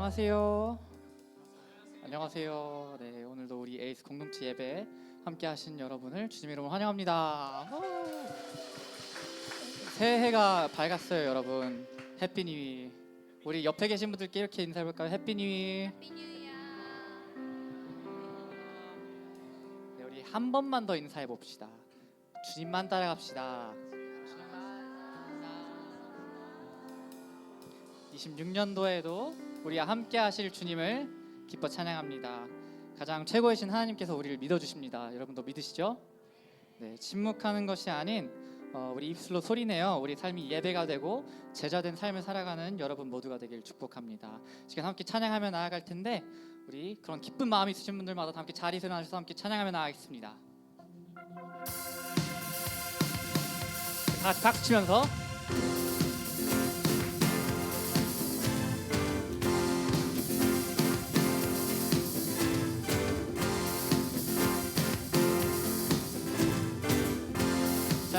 안녕하세요. 안녕하세요. 네, 오늘도 우리 에이스 공동체 예배 함께 하신 여러분을 주님 이름으로 환영합니다. 새해가 밝았어요, 여러분. 해피 뉴이. 우리 옆에 계신 분들께 이렇게 인사해 볼까요? 해피 뉴이. 네, 우리 한 번만 더 인사해 봅시다. 주님만 따라갑시다. 26년도에도 우리와 함께 하실 주님을 기뻐 찬양합니다. 가장 최고이신 하나님께서 우리를 믿어주십니다. 여러분도 믿으시죠? 네, 침묵하는 것이 아닌 우리 입술로 소리내어 우리 삶이 예배가 되고 제자된 삶을 살아가는 여러분 모두가 되길 축복합니다. 지금 함께 찬양하며 나아갈 텐데 우리 그런 기쁜 마음이 있으신 분들마다 함께 자리에서 일어나셔서 함께 찬양하며 나아가겠습니다. 다 같이 박수 치면서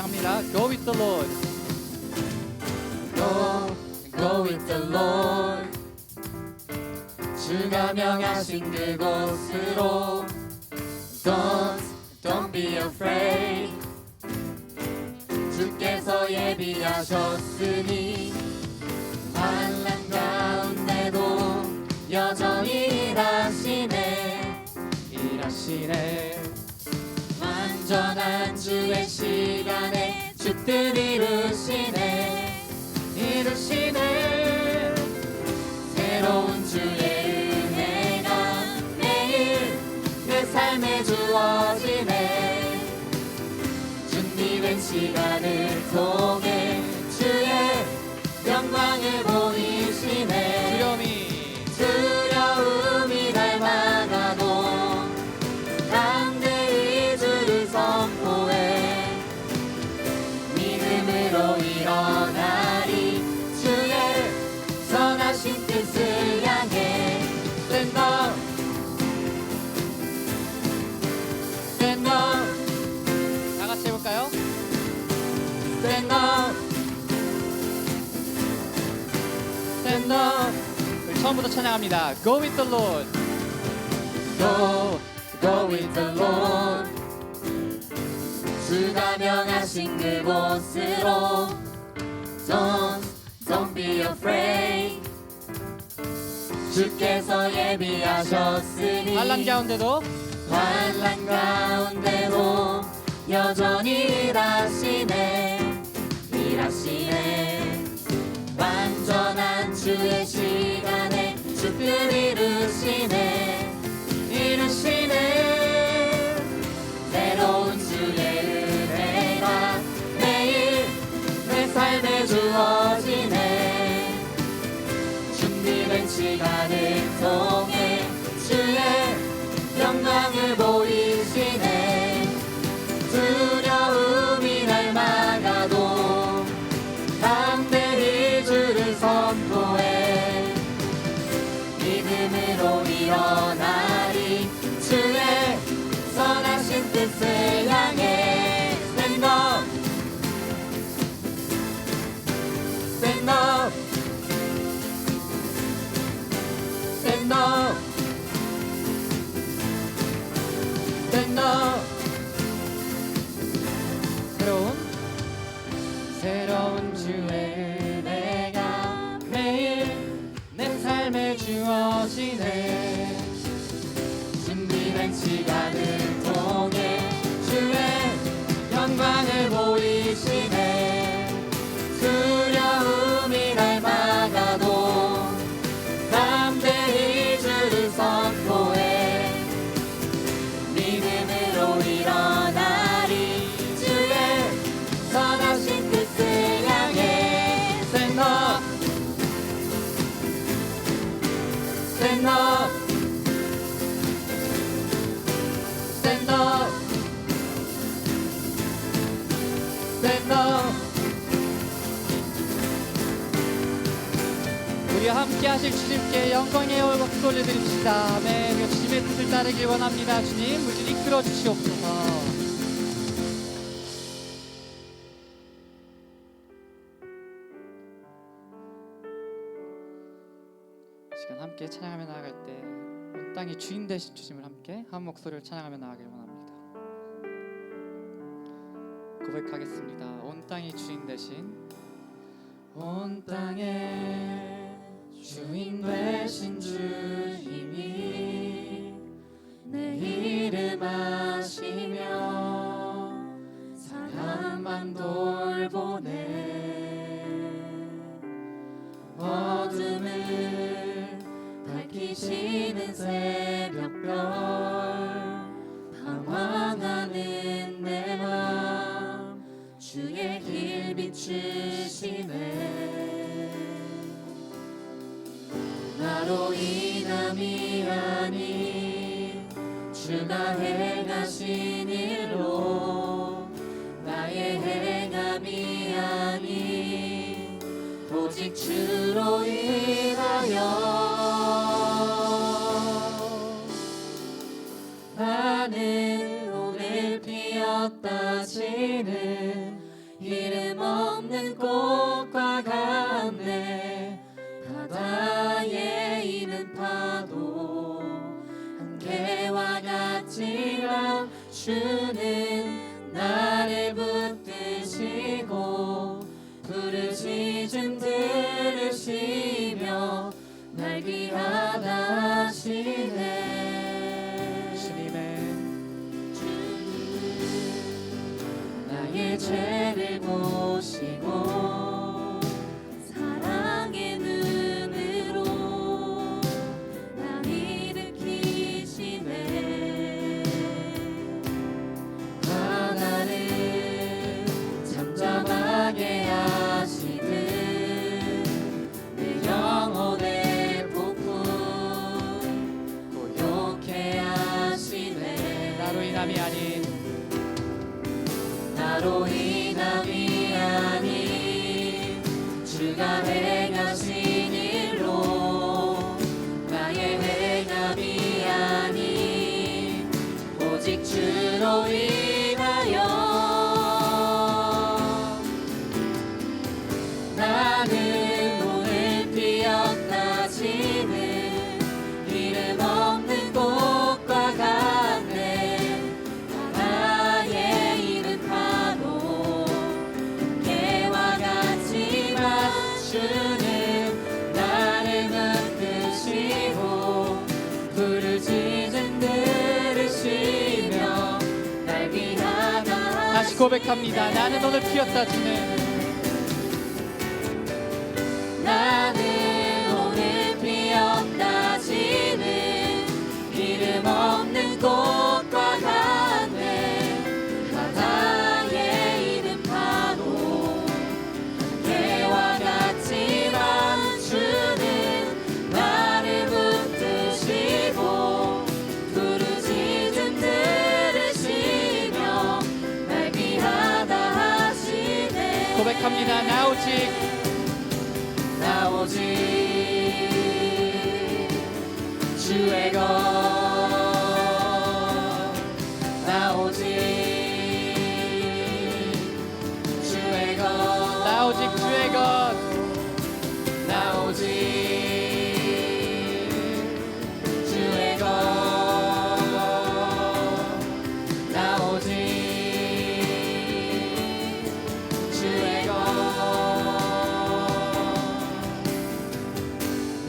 합니다. Go with the Lord. Go with the Lord. 주가 명하신 그곳으로. Don't be afraid. 주께서 예비하셨으니 환난 가운데도 여전히 일하시네. 완전한 주의 시간에 주뜻 이루시네. 새로운 주의 은혜가 매일 내 삶에 주어지네. 준비된 시간을 통해 주의 영광을 보이시네. 두려움이 닮아가도 일어나리. 주의 선하신 뜻을 향해 Stand up, stand up. 다 같이 해볼까요? Stand up, stand up. 우리 처음부터 찬양합니다. Go with the Lord. Go with the Lord. 주가 명하신 그곳으로. Don't be afraid. 주께서 예비하셨으니 환난 가운데도 여전히 일하시네. 완전한 주의 시간에 주뜻 이루시네. 새로운 주의 은혜가 매일 내 삶에 주어지네. 준비된 시간을 통해 주의 영광을 보이시네. 두려움이 날 막아도 담대히 주를 선포해. 믿음으로 일어나리. 주의 선하신 뜻을 향해 Stand up, stand up, stand up, stand up. 새로운 주의 은혜가 매일 내 삶에 주어지네. 준비된 시간을 통해 주의 영광을 보이시네. 두려움이 날 막아도 담대히 주를 선포해. 믿음으로 일어나리. 주의 선하신 뜻을 향해 Stand up, stand up, stand up, stand up. 우리와 함께 하실 주님께 영광의 박수 올려드립시다. 아멘. 우리가 주님의 뜻을 따르길 원합니다. 주님, 우리를 이끌어 주시옵소서. 시간 함께 찬양하며 나아갈 때 온 땅이 주인 되신 주님을 함께 한 목소리를 찬양하며 나아가길 원합니다. 고백하겠습니다. 온 땅이 주인 되신, 온 땅의 주인 되신 주님이 내 이름 아시며 사랑만 돌보네. 어둠을 밝히시는 새벽별, 방황하는 내 맘 주의 길 비추시네. 나로 인함이 아닌 주가 행하신 일로, 나의 행함이 아닌 오직 주로 인하여 나는 오늘 피었다 지는 이름 없는 꽃과 같네. 바다에 있는 파도 안개와 같지만 주는 나를 붙드시고 부르짖음 들으시며 날 귀하다 하시네. 나의 죄를 보시고 사랑의 눈으로 날 일으키시네. 바다를 잠잠하게 하시듯 내 영혼의 폭풍 고요케 하시네. 나로 인함이 아닌, 나로 인함이 아닌 주가 행하신 일로, 나의 행함이 아닌 오직 주로 인하여 나는 오늘 피었다 지는 이름 없는 꽃과 같네. 바다에 있는 파도 안개와 같지만 주는 나를 붙드시고 부르짖음 들으시며 날 귀하다. 다시 고백합니다. 나는 오늘 피었다 지는, 나는 오늘 피었다 지는 이름 없는 꽃과 같네. 바다에 있는 파도 안개와 같지만 주는 나를 붙드시고 부르짖음 들으시며 날 귀하다 하시네. 고백합니다. 나 오직 주의 것, 나 오직 주의 것, 나 오직 주의 것, 나 오직 주의 것, 나 오직 주의 것.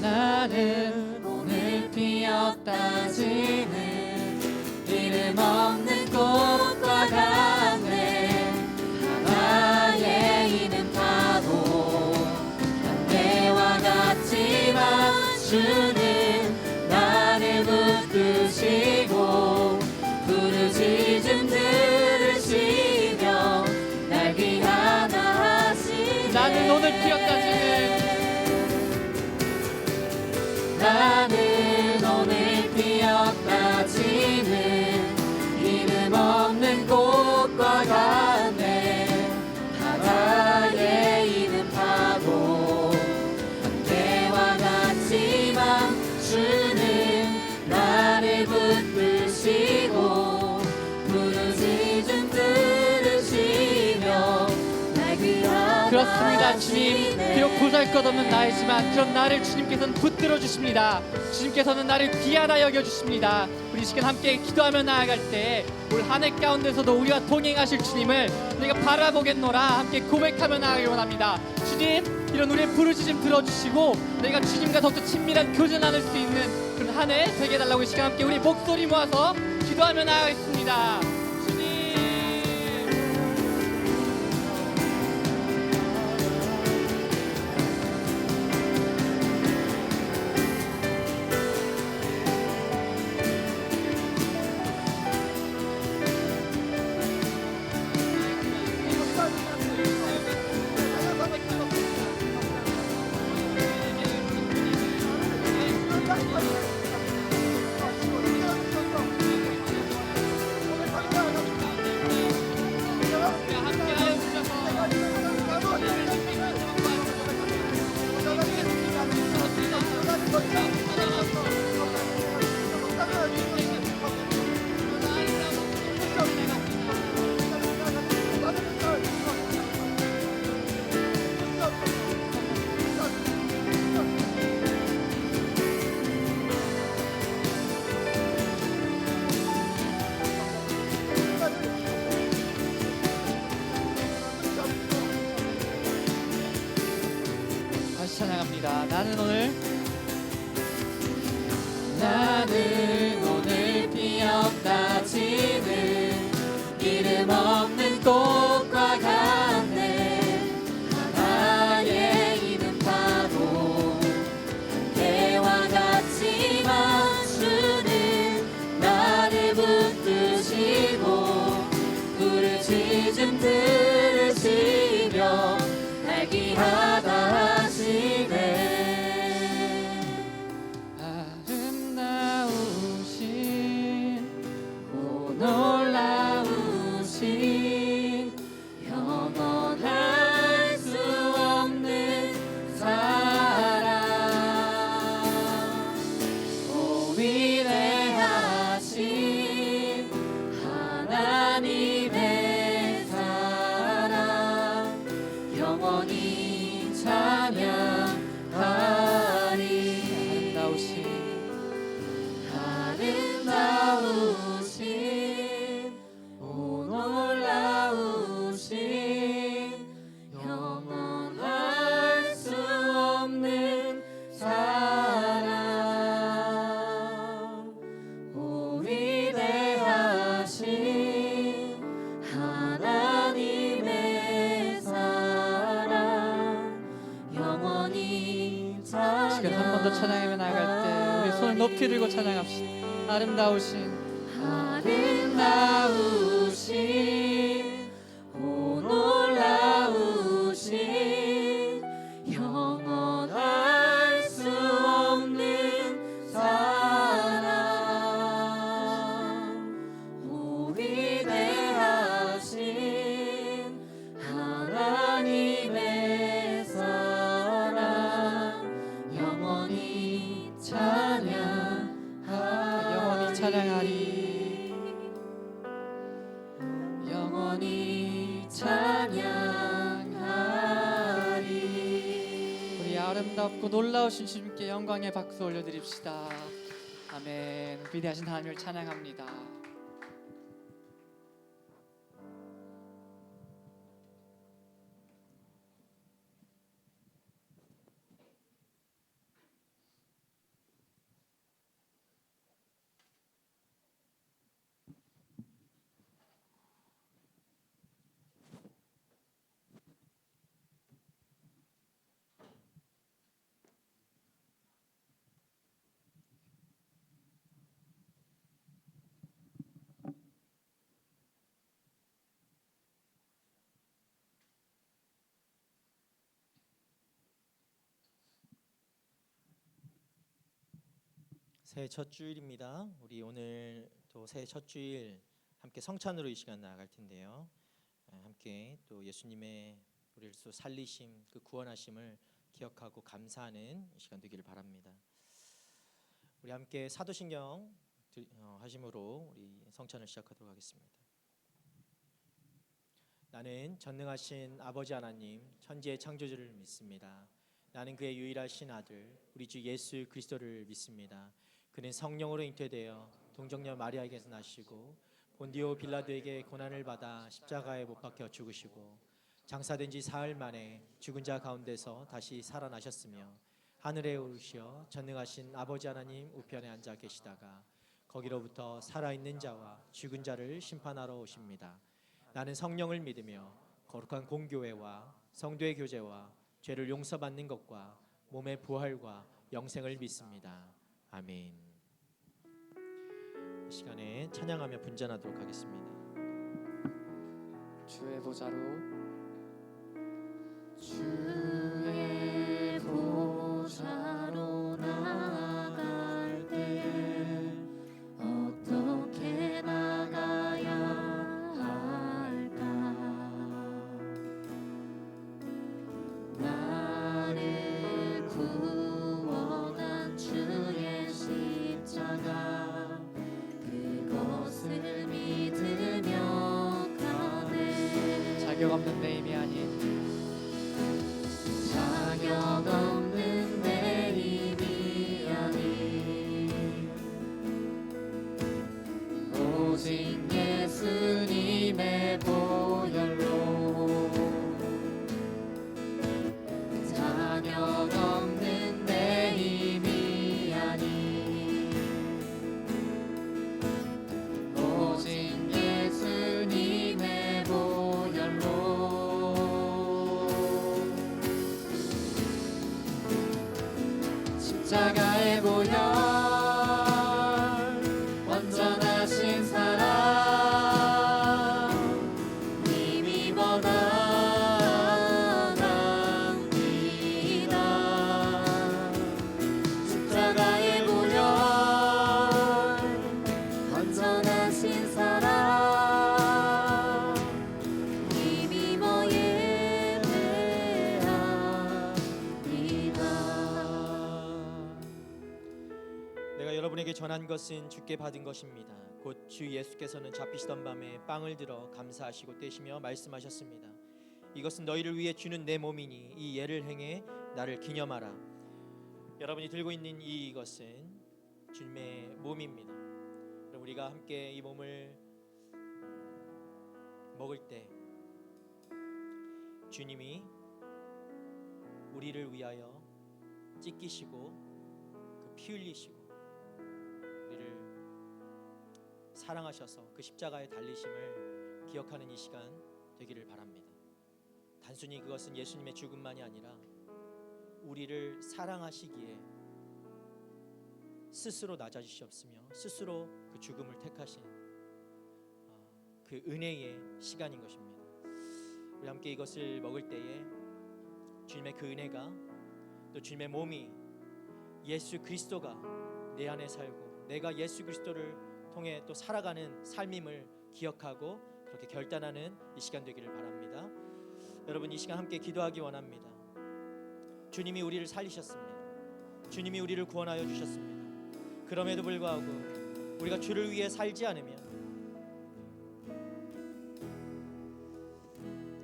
나는 오늘 피었다 지는 이름 없는 꽃과 같네. 바다에 있는 파도 안개와 같지만 주는 나를 붙드시고 부르짖음 들으시며 날 귀하다 하시네. 나는 오늘 피었다 지는, 나는 오늘 피었다 지는 이름 없는 꽃과 같네. 바다에 있는 파도 안개와 같지만 주는 나를 붙드시고 부르짖음 들으시며 날 귀하다. 그 그렇습니다. 주님, 비록 보잘것없는 나이지만 그런 나를 주님께서는 붙들어 주십니다. 주님께서는 나를 귀하다 여겨 주십니다. 우리 시간 함께 기도하며 나아갈 때 올 한 해 가운데서도 우리와 동행하실 주님을 우리가 바라보겠노라 함께 고백하며 나아가기 원합니다. 주님, 이런 우리의 부르짖음 들어주시고 내가 주님과 더욱더 친밀한 교제 나눌 수 있는 그런 한 해 되게 해달라고 이 시간 함께 우리 목소리 모아서 기도하며 나아가겠습니다. 주님, 다시 찬양합니다. 나는 오늘 피었다 지는 이름 없는 꽃과 같네. 바다의 이름 파도 개와 같지만 주는 나를 붙드시고 부르짖음 들으시며 날 귀하다 하시네. 놀라우신 영원할 수 없는 사랑 오 위대하신 하나님의 사랑 영원히 찬양하리. 아름다우신 오 놀라우신 영원할 수 없는 사랑 오 위대하신 하나님의 사랑 영원히 찬양. 시간 한 번 더 찬양하며 나아갈 때 우리 손을 높이 들고 찬양합시다. 아름다우신 오 놀라우신 영원할 수 없는 사랑 오 위대하신 하나님의 사랑 영원히 찬양하리. 영원히 찬양하리. 우리 아름답고 놀라우신 주님께 영광의 박수 올려드립시다. 아멘. 위대하신 하나님을 찬양합니다. 새해 첫 주일입니다. 우리 오늘 또 새해 첫 주일 함께 성찬으로 이 시간 나아갈 텐데요. 함께 또 예수님의 우리를 또 살리심, 그 구원하심을 기억하고 감사하는 이 시간 되기를 바랍니다. 우리 함께 사도신경 하심으로 우리 성찬을 시작하도록 하겠습니다. 나는 전능하신 아버지 하나님, 천지의 창조주를 믿습니다. 나는 그의 유일하신 아들, 우리 주 예수 그리스도를 믿습니다. 그는 성령으로 잉태되어 동정녀 마리아에게서 나시고 본디오 빌라도에게 고난을 받아 십자가에 못 박혀 죽으시고 장사된 지 사흘 만에 죽은 자 가운데서 다시 살아나셨으며 하늘에 오르시어 전능하신 아버지 하나님 우편에 앉아 계시다가 거기로부터 살아있는 자와 죽은 자를 심판하러 오십니다. 나는 성령을 믿으며 거룩한 공교회와 성도의 교제와 죄를 용서받는 것과 몸의 부활과 영생을 믿습니다. 아멘. 이 시간에 찬양하며 분전하도록 하겠습니다. 주의 보좌로 주의 보좌로 나아갈 때 어떻게 나가야 할까? 나를 구원한 주의 십자가 그것을 믿으며 가네. 자격 없는 내 힘이 아닌 자격 없는 내 힘이 아닌 오직 예수님의 보혈로 자격 없는 내 힘이 아닌 오직 예수님의 보혈로 십자가의 보혈 완전하신 사랑 힘입어 나갑니다. 십자가의 보혈 완전하신 사랑 힘입어 예배합니다. 내가 여러분에게 전한 것은 주께 받은 것입니다. 곧 주 예수께서는 잡히시던 밤에 빵을 들어 감사하시고 떼시며 말씀하셨습니다. 이것은 너희를 위해 주는 내 몸이니 이 예를 행해 나를 기념하라. 여러분이 들고 있는 이것은 주님의 몸입니다. 그럼 우리가 함께 이 몸을 먹을 때 주님이 우리를 위하여 찢기시고 그 피 흘리시고 우리를 사랑하셔서 그 십자가에 달리심을 기억하는 이 시간 되기를 바랍니다. 단순히 그것은 예수님의 죽음만이 아니라 우리를 사랑하시기에 스스로 낮아지셨으며 스스로 그 죽음을 택하신 그 은혜의 시간인 것입니다. 우리 함께 이것을 먹을 때에 주님의 그 은혜가 또 주님의 몸이 예수 그리스도가 내 안에 살고 내가 예수 그리스도를 통해 또 살아가는 삶임을 기억하고 그렇게 결단하는 이 시간 되기를 바랍니다. 여러분 이 시간 함께 기도하기 원합니다. 주님이 우리를 살리셨습니다. 주님이 우리를 구원하여 주셨습니다. 그럼에도 불구하고 우리가 주를 위해 살지 않으면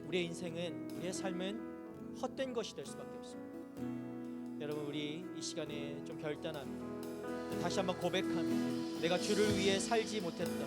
우리의 인생은 우리의 삶은 헛된 것이 될 수밖에 없습니다. 여러분 우리 이 시간에 좀 결단합니다. 다시 한번 고백하며 내가 주를 위해 살지 못했던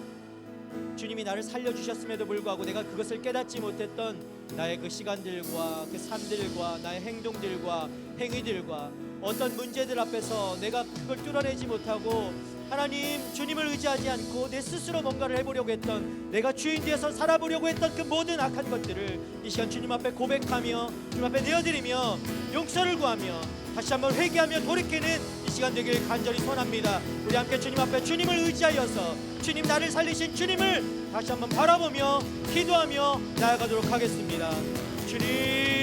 주님이 나를 살려주셨음에도 불구하고 내가 그것을 깨닫지 못했던 나의 그 시간들과 그 삶들과 나의 행동들과 행위들과 어떤 문제들 앞에서 내가 그걸 뚫어내지 못하고 하나님 주님을 의지하지 않고 내 스스로 뭔가를 해보려고 했던 내가 주인 뒤에서 살아보려고 했던 그 모든 악한 것들을 이 시간 주님 앞에 고백하며 주님 앞에 내어드리며 용서를 구하며 다시 한번 회개하며 돌이키는 이 시간 되길 간절히 소원합니다. 우리 함께 주님 앞에 주님을 의지하여서 주님 나를 살리신 주님을 다시 한번 바라보며 기도하며 나아가도록 하겠습니다. 주님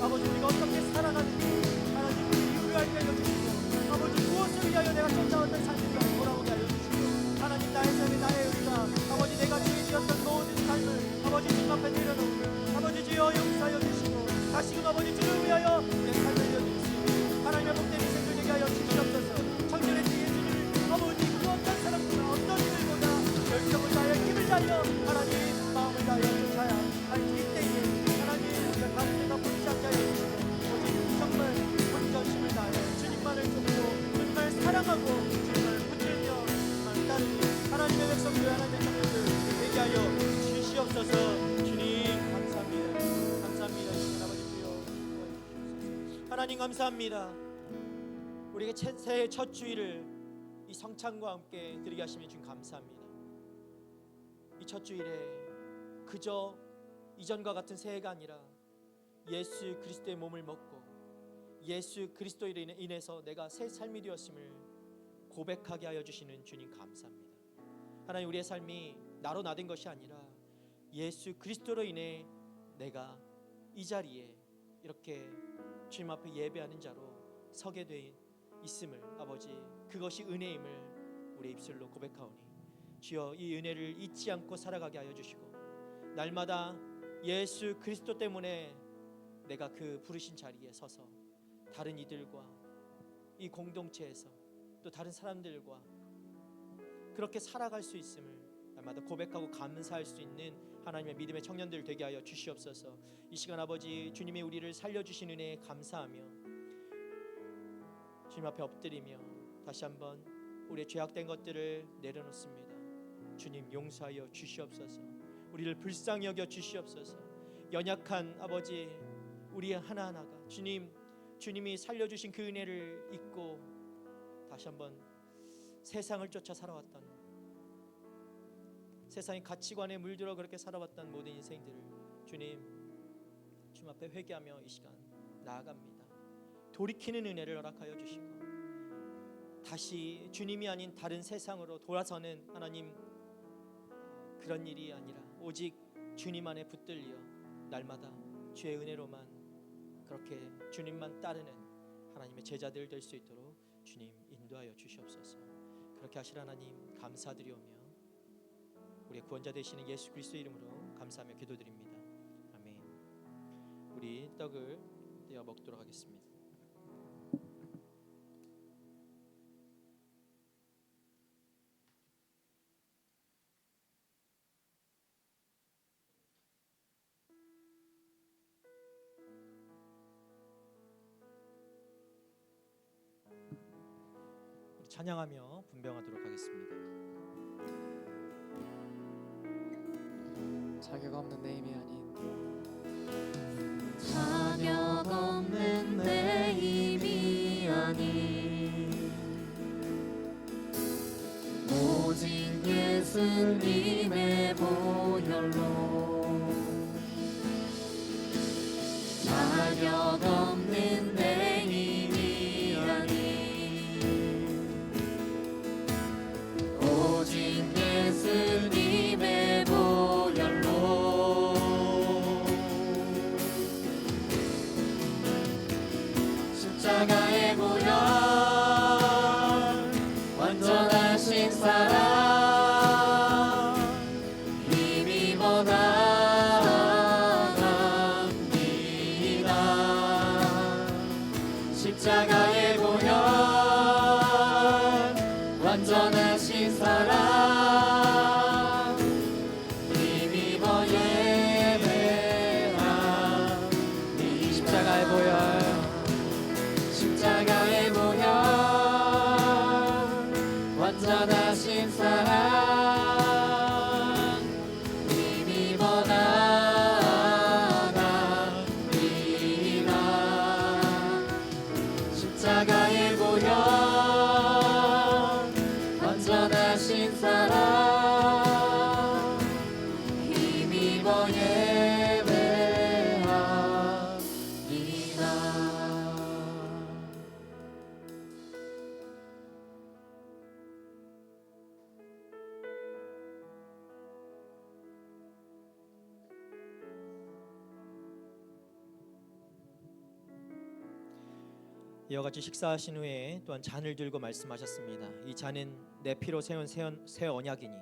아버지 우리가 어떻게 살아가는지 주님 감사합니다. 우리에게 새해 첫 주일을 이 성찬과 함께 드리게 하시면 주님 감사합니다. 이 첫 주일에 그저 이전과 같은 새해가 아니라 예수 그리스도의 몸을 먹고 예수 그리스도로 인해서 내가 새 삶이 되었음을 고백하게 하여 주시는 주님 감사합니다. 하나님, 우리의 삶이 나로 나된 것이 아니라 예수 그리스도로 인해 내가 이 자리에 이렇게 주님 앞에 예배하는 자로 서게 돼 있음을 아버지, 그것이 은혜임을 우리의 입술로 고백하오니 주여 이 은혜를 잊지 않고 살아가게 하여 주시고 날마다 예수 그리스도 때문에 내가 그 부르신 자리에 서서 다른 이들과 이 공동체에서 또 다른 사람들과 그렇게 살아갈 수 있음을 날마다 고백하고 감사할 수 있는 하나님의 믿음의 청년들 되게 하여 주시옵소서. 이 시간 아버지, 주님이 우리를 살려주신 은혜에 감사하며 주님 앞에 엎드리며 다시 한번 우리의 죄악된 것들을 내려놓습니다. 주님 용서하여 주시옵소서. 우리를 불쌍히 여겨 주시옵소서. 연약한 아버지 우리의 하나하나가 주님이 살려주신 그 은혜를 잊고 다시 한번 세상을 쫓아 살아왔던, 세상의 가치관에 물들어 그렇게 살아왔던 모든 인생들을 주님 앞에 회개하며 이 시간 나아갑니다. 돌이키는 은혜를 허락하여 주시고 다시 주님이 아닌 다른 세상으로 돌아서는 하나님, 그런 일이 아니라 오직 주님 안에 붙들려 날마다 주의 은혜로만 그렇게 주님만 따르는 하나님의 제자들 될 수 있도록 주님 인도하여 주시옵소서. 그렇게 하실 하나님 감사드리오며 우리의 구원자 되시는 예수 그리스도 이름으로 감사하며 기도드립니다. 아멘. 우리 떡을 떼어 먹도록 하겠습니다. 찬양하며 분배하도록 하겠습니다. 자격 없는 내 힘이 아닌 자격 없는 내 힘이 아닌 오직 예수님의 보혈로 자격 없는 내 힘이 아닌 오직 예수님의 보혈로 십자가의 보혈 완전하신 사랑 힘입어 나갑니다. 십자가의 보혈 완전하신 사랑 힘입어 예배합니다. 십자가의 보혈, 십자가의 보혈 완전하신 사랑 힘입어 나갑니다. 십자가의 보혈 완전하신 사랑 힘입어 예배합니다. 이와 같이 식사하신 후에 또한 잔을 들고 말씀하셨습니다. 이 잔은 내 피로 세운 새 언약이니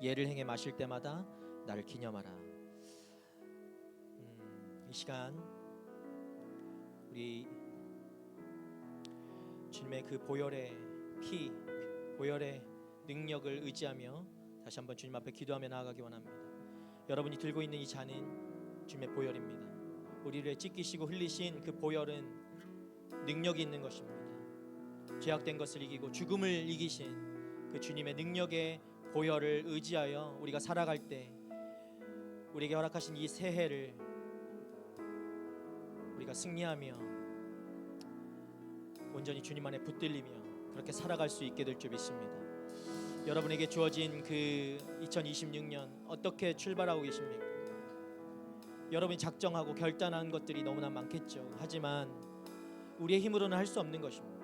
예를 행해 마실 때마다 나를 기념하라. 이 시간 우리 주님의 그 보혈의 피, 보혈의 능력을 의지하며 다시 한번 주님 앞에 기도하며 나아가기 원합니다. 여러분이 들고 있는 이 잔은 주님의 보혈입니다. 우리를 찢기시고 흘리신 그 보혈은 능력이 있는 것입니다. 죄악된 것을 이기고 죽음을 이기신 그 주님의 능력의 보혈을 의지하여 우리가 살아갈 때 우리에게 허락하신 이 새해를 우리가 승리하며 온전히 주님 안에 붙들리며 그렇게 살아갈 수 있게 될 줄 믿습니다. 여러분에게 주어진 그 2026년 어떻게 출발하고 계십니까? 여러분이 작정하고 결단한 것들이 너무나 많겠죠. 하지만 우리의 힘으로는 할 수 없는 것입니다.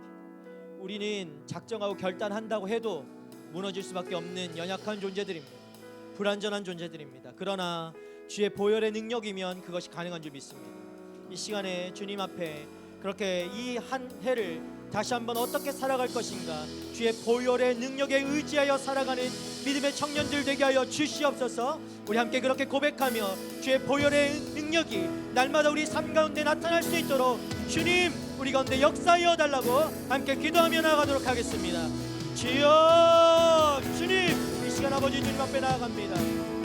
우리는 작정하고 결단한다고 해도 무너질 수밖에 없는 연약한 존재들입니다. 불완전한 존재들입니다. 그러나 주의 보혈의 능력이면 그것이 가능한 줄 믿습니다. 이 시간에 주님 앞에 그렇게 이 한 해를 다시 한번 어떻게 살아갈 것인가, 주의 보혈의 능력에 의지하여 살아가는 믿음의 청년들 되게 하여 주시옵소서. 우리 함께 그렇게 고백하며 주의 보혈의 능력이 날마다 우리 삶 가운데 나타날 수 있도록 주님 우리 가운데 역사하여 달라고 함께 기도하며 나아가도록 하겠습니다. 주여, 주님, 이 시간 아버지 주님 앞에 나아갑니다.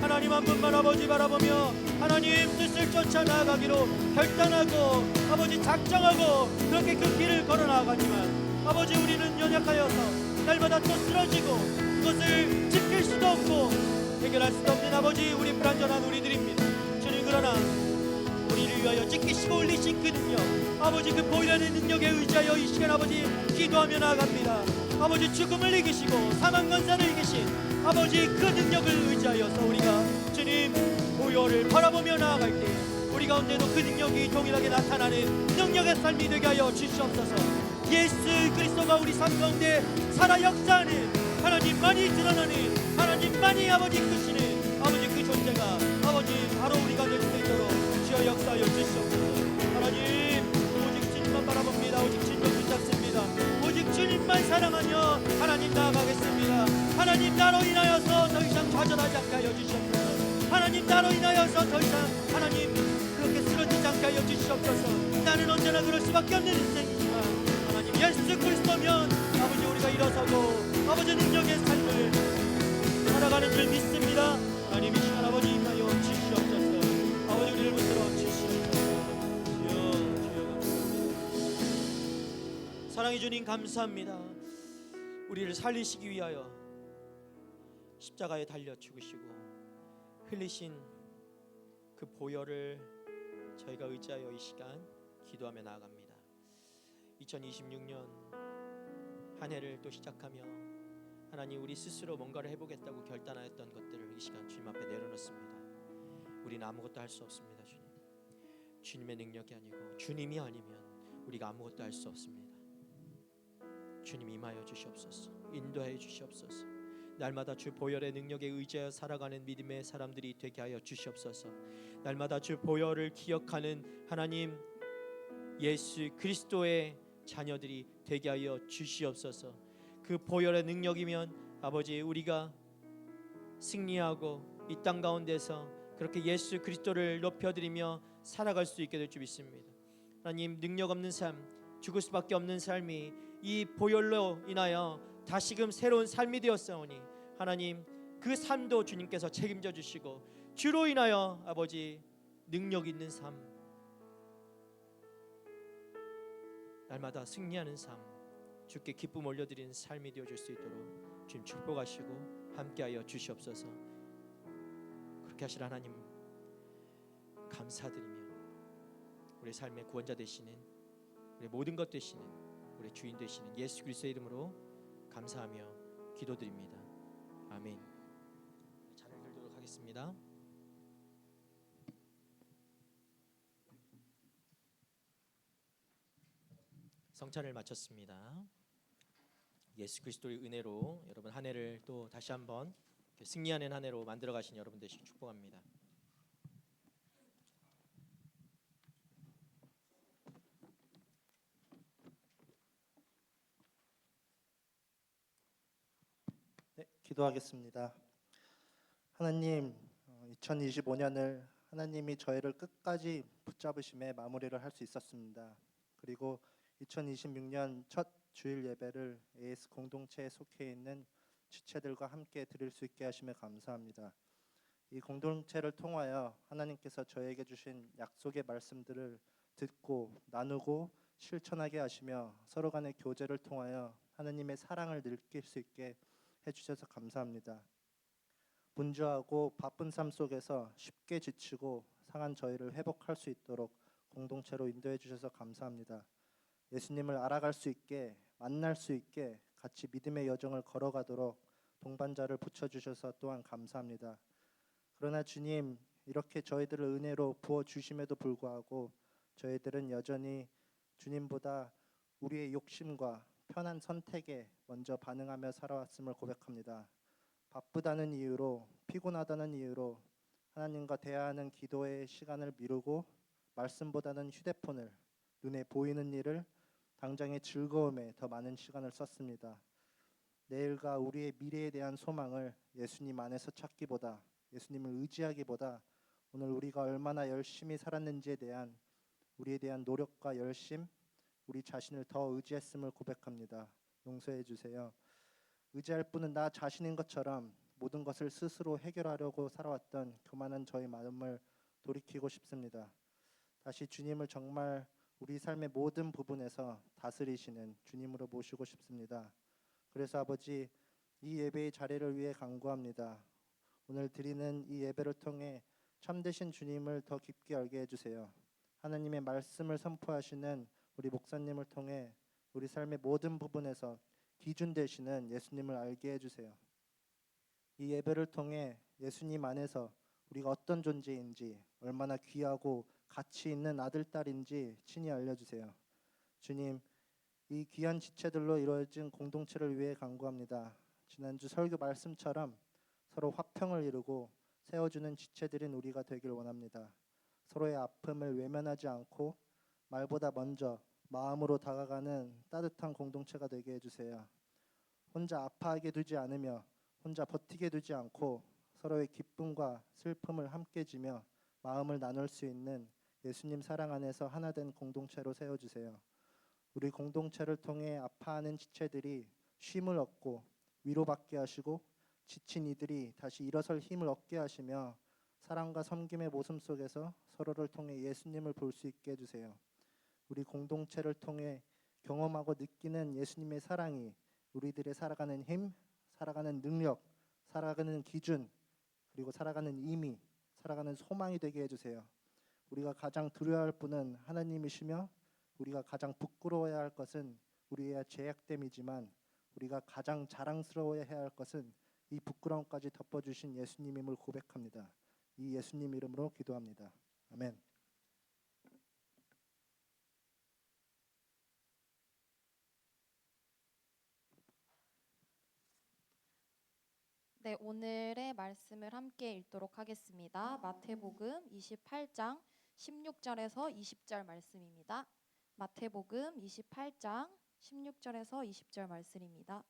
하나님 한 분만 아버지 바라보며 하나님 뜻을 쫓아 나아가기로 결단하고 아버지 작정하고 그렇게 그 길을 걸어 나아가지만 아버지 우리는 연약하여서 날마다 또 쓰러지고 그것을 지킬 수도 없고 해결할 수도 없는 아버지 우리 불완전한 우리들입니다. 주님, 그러나 우리를 위하여 지키시고 올리신 그 능력, 아버지 그 보혈의 능력에 의지하여 이 시간 아버지 기도하며 나아갑니다. 아버지 죽음을 이기시고 사망 권세를 이기신 아버지 그 능력을 의지하여서 우리가 주님 보혈을 바라보며 나아갈 때 우리 가운데도 그 능력이 동일하게 나타나는 능력의 삶이 되게 하여 주시옵소서. 예수 그리스도가 우리 삶 가운데 살아 역사하는 하나님만이 드러나는 하나님만이 아버지 크시는 아버지 그 존재가 아버지 바로 우리가 될 수 있도록 주여 역사하여 주시옵소서. 하나님 오직 주님만 바라봅니다. 오직 주님만 붙잡습니다. 오직 주님만 사랑하며 하나님 나아가겠습니다. 하나님 나로 인하여서 더 이상 좌절하지 않게 하여 주시옵소서. 하나님 나로 인하여서 더 이상 하나님 그렇게 쓰러지지 않게 하여 주시옵소서. 나는 언제나 그럴 수밖에 없는 인생이지만 하나님 예수 그리스도면 아버지 우리가 일어서고 아버지 능력의 삶을 살아가는 줄 믿습니다. 하나님 이 시간 아버지 임하여 주시옵소서. 아버지 우리를 붙들어 주시옵소서. 주여 감사합니다. 사랑해 주님 감사합니다. 우리를 살리시기 위하여 십자가에 달려 죽으시고 흘리신 그 보혈을 저희가 의지하여 이 시간 기도하며 나아갑니다. 2026년 한 해를 또 시작하며 하나님 우리 스스로 뭔가를 해보겠다고 결단하였던 것들을 이 시간 주님 앞에 내려놓습니다. 우리는 아무것도 할 수 없습니다. 주님, 주님의 능력이 아니고 주님이 아니면 우리가 아무것도 할 수 없습니다. 주님 임하여 주시옵소서. 인도하여 주시옵소서. 날마다 주 보혈의 능력에 의지하여 살아가는 믿음의 사람들이 되게 하여 주시옵소서. 날마다 주 보혈을 기억하는 하나님 예수 그리스도의 자녀들이 되게 하여 주시옵소서. 그 보혈의 능력이면 아버지 우리가 승리하고 이 땅 가운데서 그렇게 예수 그리스도를 높여드리며 살아갈 수 있게 될 줄 믿습니다. 하나님 능력 없는 삶, 죽을 수밖에 없는 삶이 이 보혈로 인하여 다시금 새로운 삶이 되었사오니 하나님 그 삶도 주님께서 책임져 주시고 주로 인하여 아버지 능력 있는 삶, 날마다 승리하는 삶, 주께 기쁨 올려드리는 삶이 되어줄 수 있도록 주님 축복하시고 함께하여 주시옵소서. 그렇게 하실 하나님 감사드리며 우리 삶의 구원자 되시는 우리 모든 것 되시는 우리 주인 되시는 예수 그리스도의 이름으로 감사하며 기도드립니다. 아멘. 찬양 드리도록 하겠습니다. 성찬을 마쳤습니다. 예수 그리스도의 은혜로 여러분 한 해를 또 다시 한번 승리하는 한 해로 만들어 가신 여러분 되시길 축복합니다. 네, 기도하겠습니다. 하나님, 2025년을 하나님이 저희를 끝까지 붙잡으심에 마무리를 할 수 있었습니다. 그리고 2026년 첫 주일 예배를 AS 공동체에 속해 있는 지체들과 함께 드릴 수 있게 하심에 감사합니다. 이 공동체를 통하여 하나님께서 저에게 주신 약속의 말씀들을 듣고 나누고 실천하게 하시며 서로 간의 교제를 통하여 하나님의 사랑을 느낄 수 있게 해주셔서 감사합니다. 분주하고 바쁜 삶 속에서 쉽게 지치고 상한 저희를 회복할 수 있도록 공동체로 인도해 주셔서 감사합니다. 예수님을 알아갈 수 있게, 만날 수 있게 같이 믿음의 여정을 걸어가도록 동반자를 붙여주셔서 또한 감사합니다. 그러나 주님, 이렇게 저희들을 은혜로 부어주심에도 불구하고 저희들은 여전히 주님보다 우리의 욕심과 편한 선택에 먼저 반응하며 살아왔음을 고백합니다. 바쁘다는 이유로, 피곤하다는 이유로 하나님과 대화하는 기도의 시간을 미루고 말씀보다는 휴대폰을, 눈에 보이는 일을, 당장의 즐거움에 더 많은 시간을 썼습니다. 내일과 우리의 미래에 대한 소망을 예수님 안에서 찾기보다, 예수님을 의지하기보다 오늘 우리가 얼마나 열심히 살았는지에 대한 우리에 대한 노력과 열심, 우리 자신을 더 의지했음을 고백합니다. 용서해 주세요. 의지할 분은 나 자신인 것처럼 모든 것을 스스로 해결하려고 살아왔던 교만한 저의 마음을 돌이키고 싶습니다. 다시 주님을 정말 우리 삶의 모든 부분에서 다스리시는 주님으로 모시고 싶습니다. 그래서 아버지, 이 예배의 자리를 위해 간구합니다. 오늘 드리는 이 예배를 통해 참되신 주님을 더 깊게 알게 해주세요. 하나님의 말씀을 선포하시는 우리 목사님을 통해 우리 삶의 모든 부분에서 기준 되시는 예수님을 알게 해주세요. 이 예배를 통해 예수님 안에서 우리가 어떤 존재인지, 얼마나 귀하고 가치 있는 아들, 딸인지 친히 알려주세요. 주님, 이 귀한 지체들로 이루어진 공동체를 위해 간구합니다. 지난주 설교 말씀처럼 서로 화평을 이루고 세워주는 지체들인 우리가 되길 원합니다. 서로의 아픔을 외면하지 않고 말보다 먼저 마음으로 다가가는 따뜻한 공동체가 되게 해주세요. 혼자 아파하게 두지 않으며 혼자 버티게 두지 않고 서로의 기쁨과 슬픔을 함께 지며 마음을 나눌 수 있는 예수님 사랑 안에서 하나 된 공동체로 세워주세요. 우리 공동체를 통해 아파하는 지체들이 쉼을 얻고 위로받게 하시고 지친 이들이 다시 일어설 힘을 얻게 하시며 사랑과 섬김의 모습 속에서 서로를 통해 예수님을 볼 수 있게 해주세요. 우리 공동체를 통해 경험하고 느끼는 예수님의 사랑이 우리들의 살아가는 힘, 살아가는 능력, 살아가는 기준, 그리고 살아가는 의미, 살아가는 소망이 되게 해주세요. 우리가 가장 두려워할 분은 하나님이시며 우리가 가장 부끄러워해야 할 것은 우리의 죄악됨이지만 우리가 가장 자랑스러워해야 할 것은 이 부끄러움까지 덮어주신 예수님임을 고백합니다. 이 예수님 이름으로 기도합니다. 아멘. 네, 오늘의 말씀을 함께 읽도록 하겠습니다. 마태복음 28장 16절에서 20절 말씀입니다. 마태복음 28장 16절에서 20절 말씀입니다.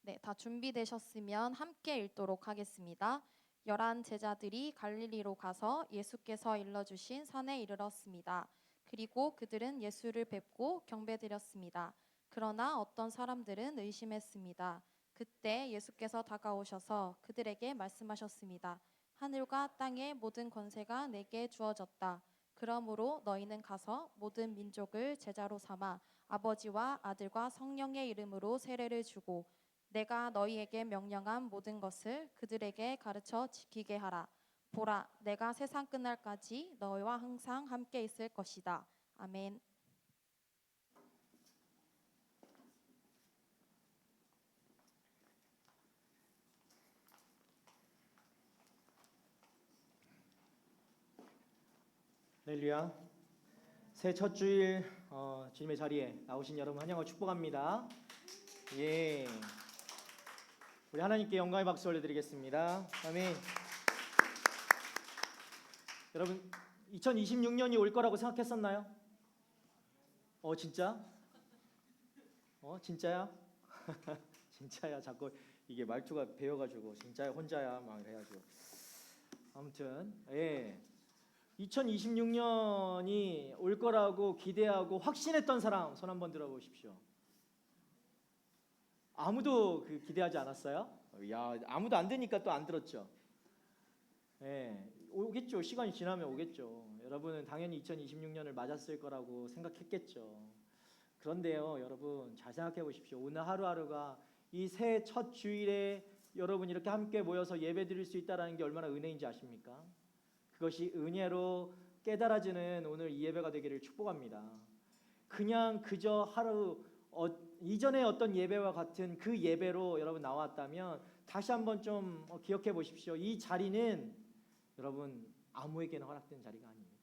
네, 다 준비되셨으면 함께 읽도록 하겠습니다. 11 제자들이 갈릴리로 가서 예수께서 일러주신 산에 이르렀습니다. 그리고 그들은 예수를 뵙고 경배드렸습니다. 그러나 어떤 사람들은 의심했습니다. 그때 예수께서 다가오셔서 그들에게 말씀하셨습니다. 하늘과 땅의 모든 권세가 내게 주어졌다. 그러므로 너희는 가서 모든 민족을 제자로 삼아 아버지와 아들과 성령의 이름으로 세례를 주고 내가 너희에게 명령한 모든 것을 그들에게 가르쳐 지키게 하라. 보라, 내가 세상 끝날까지 너희와 항상 함께 있을 것이다. 아멘. 할렐루야. 새해 첫 주일 주님의 자리에 나오신 여러분 환영하고 축복합니다. 예. 우리 하나님께 영광의 박수 올려드리겠습니다. 아멘. 여러분 2026년이 올 거라고 생각했었나요? 진짜? 진짜야? 진짜야. 자꾸 이게 말투가 배워가지고 진짜야 혼자야 막 해가지고 아무튼 2026년이 올 거라고 기대하고 확신했던 사람 손 한번 들어보십시오. 아무도 기대하지 않았어요? 야, 아무도 안 되니까 또 안 들었죠. 오겠죠. 시간이 지나면 오겠죠. 여러분은 당연히 2026년을 맞았을 거라고 생각했겠죠. 그런데요, 여러분 잘 생각해 보십시오. 오늘 하루하루가 이 새해 첫 주일에 여러분 이렇게 함께 모여서 예배 드릴 수 있다는 게 얼마나 은혜인지 아십니까? 그것이 은혜로 깨달아지는 오늘 이 예배가 되기를 축복합니다. 그냥 그저 하루 이전에 어떤 예배와 같은 그 예배로 여러분 나왔다면 다시 한번 좀 기억해 보십시오. 이 자리는 여러분 아무에게나 허락된 자리가 아닙니다.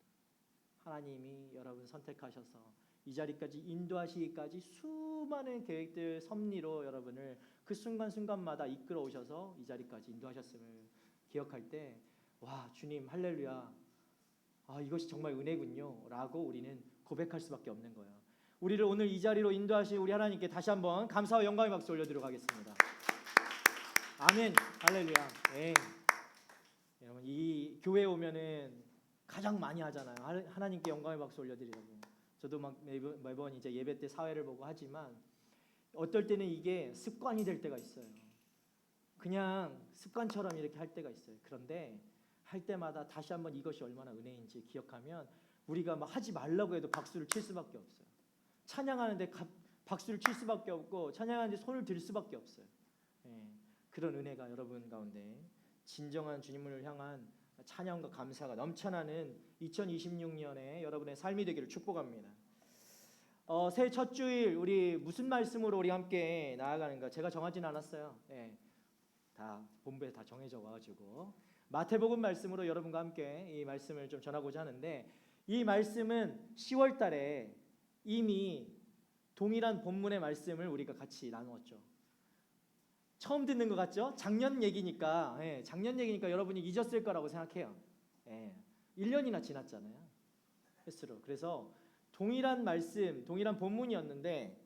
하나님이 여러분 선택하셔서 이 자리까지 인도하시기까지 수많은 계획들 섭리로 여러분을 그 순간순간마다 이끌어 오셔서 이 자리까지 인도하셨음을 기억할 때 와, 주님 할렐루야, 이것이 정말 은혜군요 라고 우리는 고백할 수밖에 없는 거예요. 우리를 오늘 이 자리로 인도하신 우리 하나님께 다시 한번 감사와 영광의 박수 올려드리도록 하겠습니다. 아멘. 할렐루야. 네. 여러분 이 교회에 오면은 가장 많이 하잖아요. 하나님께 영광의 박수 올려드리라고. 저도 막 매번 이제 예배 때 사회를 보고 하지만 어떨 때는 이게 습관이 될 때가 있어요. 그냥 습관처럼 이렇게 할 때가 있어요. 그런데 할 때마다 다시 한번 이것이 얼마나 은혜인지 기억하면 우리가 막 하지 말라고 해도 박수를 칠 수밖에 없어요. 찬양하는데 박수를 칠 수밖에 없고 찬양하는데 손을 들 수밖에 없어요. 예, 그런 은혜가 여러분 가운데 진정한 주님을 향한 찬양과 감사가 넘쳐나는 2026년에 여러분의 삶이 되기를 축복합니다. 새해 첫 주일 우리 무슨 말씀으로 우리 함께 나아가는가 제가 정하진 않았어요. 예, 다 본부에 다 정해져 와가지고 마태복음 말씀으로 여러분과 함께 이 말씀을 좀 전하고자 하는데 이 말씀은 10월 달에 이미 동일한 본문의 말씀을 우리가 같이 나누었죠. 처음 듣는 것 같죠? 작년 얘기니까 작년 얘기니까 여러분이 잊었을 거라고 생각해요. 1년이나 지났잖아요. 횟수로. 그래서 동일한 말씀, 동일한 본문이었는데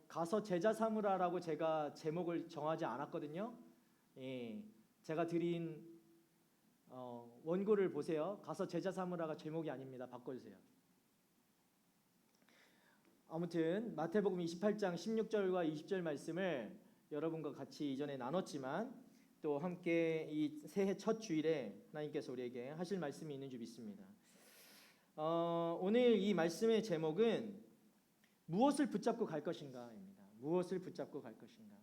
가서 제자 삼으라라고 제가 제목을 정하지 않았거든요. 제가 드린 원고를 보세요. 가서 제자 삼으라가 제목이 아닙니다. 바꿔주세요. 아무튼 마태복음 28장 16절과 20절 말씀을 여러분과 같이 이전에 나눴지만 또 함께 이 새해 첫 주일에 하나님께서 우리에게 하실 말씀이 있는 줄 믿습니다. 오늘 이 말씀의 제목은 무엇을 붙잡고 갈 것인가입니다. 무엇을 붙잡고 갈 것인가.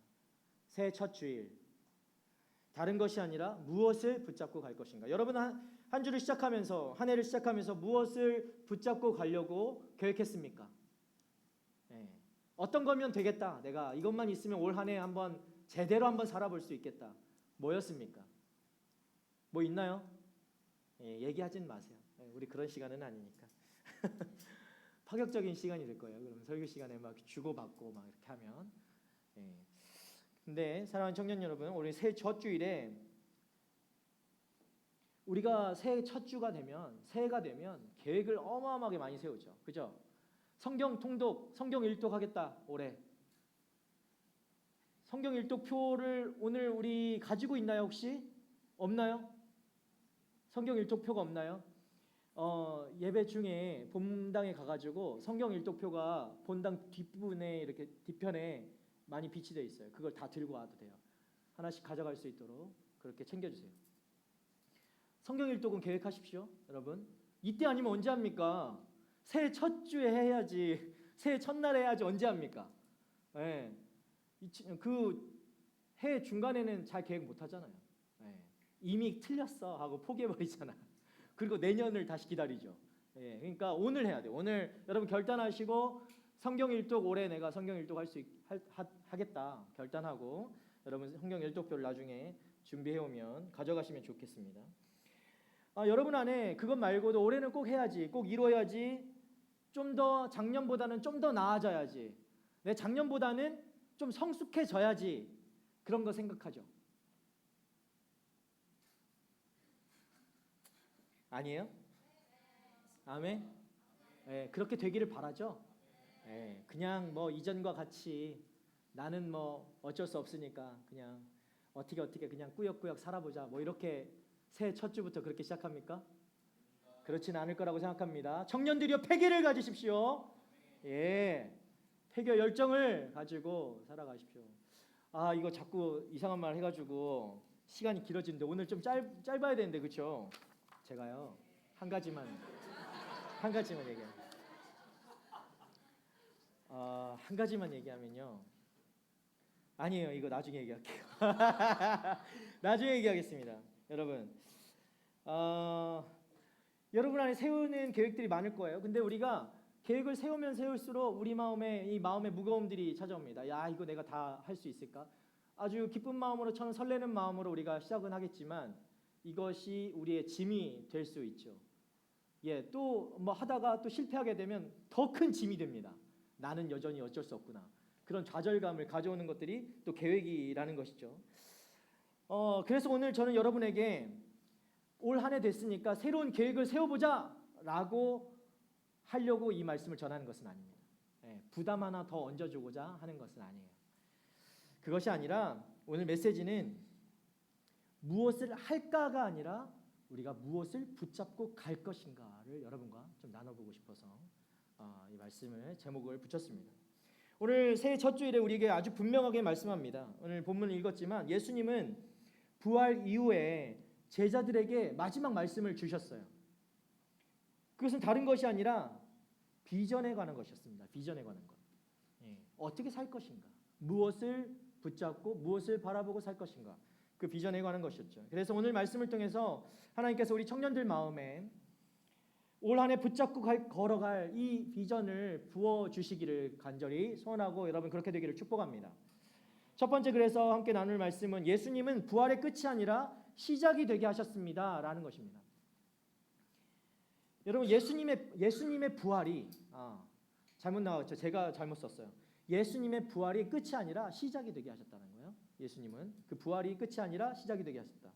새해 첫 주일 다른 것이 아니라 무엇을 붙잡고 갈 것인가. 여러분 한 주를 시작하면서 한 해를 시작하면서 무엇을 붙잡고 가려고 계획했습니까? 어떤 거면 되겠다. 내가 이것만 있으면 올 한 해 한번 제대로 한번 살아볼 수 있겠다. 뭐였습니까? 뭐 있나요? 얘기하진 마세요. 우리 그런 시간은 아니니까. 파격적인 시간이 될 거예요. 그러면 설교 시간에 막 주고받고 막 이렇게 하면. 근데 사랑하는 청년 여러분, 우리 새해 첫 주일에 우리가 새해 첫 주가 되면 새해가 되면 계획을 어마어마하게 많이 세우죠. 그죠? 성경 통독, 성경 일독 하겠다 올해. 성경 일독표를 오늘 우리 가지고 있나요 혹시? 없나요? 성경 일독표가 없나요? 예배 중에 본당에 가가지고 성경 일독표가 본당 뒷부분에 이렇게 뒤편에 많이 비치되어 있어요. 그걸 다 들고 와도 돼요. 하나씩 가져갈 수 있도록 그렇게 챙겨주세요. 성경 일독은 계획하십시오, 여러분. 이때 아니면 언제 합니까? 새해 첫 주에 해야지. 새해 첫날에 해야지. 언제 합니까? 그 해 중간에는 잘 계획 못 하잖아요. 이미 틀렸어 하고 포기해버리잖아. 그리고 내년을 다시 기다리죠. 그러니까 오늘 해야 돼요. 오늘 여러분 결단하시고 성경 일독 올해 내가 성경 일독 하겠다 결단하고 여러분 성경 일독표를 나중에 준비해 오면 가져가시면 좋겠습니다. 여러분 안에 그것 말고도 올해는 꼭 해야지, 꼭 이뤄야지, 좀 더 작년보다는 좀 더 나아져야지, 내 작년보다는 좀 성숙해져야지, 그런 거 생각하죠? 아니에요? 아멘? 그렇게 되기를 바라죠? 그냥 뭐 이전과 같이 나는 뭐 어쩔 수 없으니까 그냥 어떻게 그냥 꾸역꾸역 살아보자, 뭐 이렇게 새해 첫 주부터 그렇게 시작합니까? 그렇지는 않을 거라고 생각합니다. 청년들이여 패기를 가지십시오. 패기와 열정을 가지고 살아가십시오. 이거 자꾸 이상한 말 해가지고 시간이 길어지는데 오늘 좀 짧아야 되는데, 그렇죠? 제가요 한 가지만 얘기해요. 한 가지만 얘기하면요. 아니에요, 이거 나중에 얘기할게요. 나중에 얘기하겠습니다. 여러분, 여러분 안에 세우는 계획들이 많을 거예요. 근데 우리가 계획을 세우면 세울수록 우리 마음에 이 마음의 무거움들이 찾아옵니다. 야, 이거 내가 다 할 수 있을까? 아주 기쁜 마음으로 처음 설레는 마음으로 우리가 시작은 하겠지만 이것이 우리의 짐이 될 수 있죠. 예, 또 뭐 하다가 또 실패하게 되면 더 큰 짐이 됩니다. 나는 여전히 어쩔 수 없구나. 그런 좌절감을 가져오는 것들이 또 계획이라는 것이죠. 그래서 오늘 저는 여러분에게 올 한 해 됐으니까 새로운 계획을 세워보자라고 하려고 이 말씀을 전하는 것은 아닙니다. 예, 부담 하나 더 얹어주고자 하는 것은 아니에요. 그것이 아니라 오늘 메시지는 무엇을 할까가 아니라 우리가 무엇을 붙잡고 갈 것인가를 여러분과 좀 나눠보고 싶어서 이 말씀을 제목을 붙였습니다. 오늘 새해 첫 주일에 우리에게 아주 분명하게 말씀합니다. 오늘 본문을 읽었지만 예수님은 부활 이후에 제자들에게 마지막 말씀을 주셨어요. 그것은 다른 것이 아니라 비전에 관한 것이었습니다. 비전에 관한 것. 예, 어떻게 살 것인가? 무엇을 붙잡고 무엇을 바라보고 살 것인가? 그 비전에 관한 것이었죠. 그래서 오늘 말씀을 통해서 하나님께서 우리 청년들 마음에 올 한 해 붙잡고 걸어갈 이 비전을 부어주시기를 간절히 소원하고 여러분 그렇게 되기를 축복합니다. 첫 번째 그래서 함께 나눌 말씀은 예수님은 부활의 끝이 아니라 시작이 되게 하셨습니다 라는 것입니다. 여러분 예수님의 부활이 잘못 나왔죠. 제가 잘못 썼어요. 예수님의 부활이 끝이 아니라 시작이 되게 하셨다는 거예요. 예수님은 그 부활이 끝이 아니라 시작이 되게 하셨다.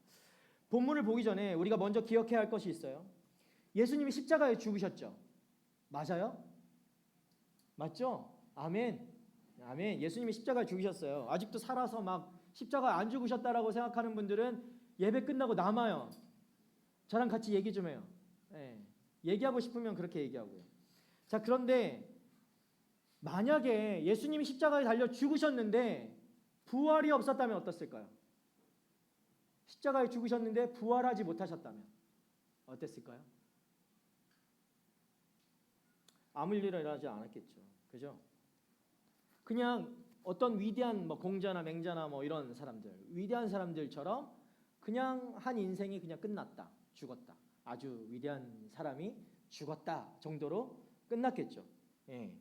본문을 보기 전에 우리가 먼저 기억해야 할 것이 있어요. 예수님이 십자가에 죽으셨죠. 맞아요? 맞죠? 아멘. 아멘. 예수님이 십자가에 죽으셨어요. 아직도 살아서 막 십자가에 안 죽으셨다라고 생각하는 분들은 예배 끝나고 남아요. 저랑 같이 얘기 좀 해요. 네. 얘기하고 싶으면 그렇게 얘기하고요. 자, 그런데 만약에 예수님이 십자가에 달려 죽으셨는데 부활이 없었다면 어땠을까요? 십자가에 죽으셨는데 부활하지 못하셨다면 어땠을까요? 아무 일도 일어나지 않았겠죠. 그죠? 그냥 어떤 위대한 공자나 맹자나 이런 사람들, 위대한 사람들처럼 그냥 한 인생이 그냥 끝났다, 죽었다. 아주 위대한 사람이 죽었다 정도로 끝났겠죠. 예.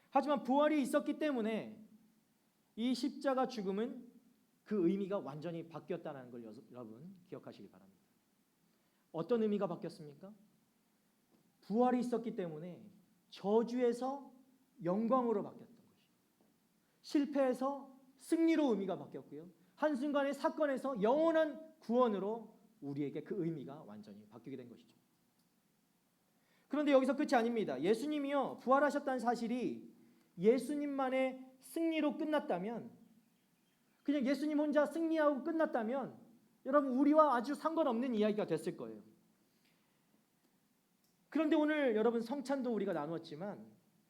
하지만 부활이 있었기 때문에 이 십자가 죽음은 그 의미가 완전히 바뀌었다는 걸 여러분 기억하시기 바랍니다. 어떤 의미가 바뀌었습니까? 부활이 있었기 때문에 저주에서 영광으로 바뀌었던 것이죠. 실패에서 승리로 의미가 바뀌었고요. 한순간의 사건에서 영원한 구원으로 우리에게 그 의미가 완전히 바뀌게 된 것이죠. 그런데 여기서 끝이 아닙니다. 예수님이요 부활하셨다는 사실이 예수님만의 승리로 끝났다면, 그냥 예수님 혼자 승리하고 끝났다면 여러분 우리와 아주 상관없는 이야기가 됐을 거예요. 그런데 오늘 여러분 성찬도 우리가 나누었지만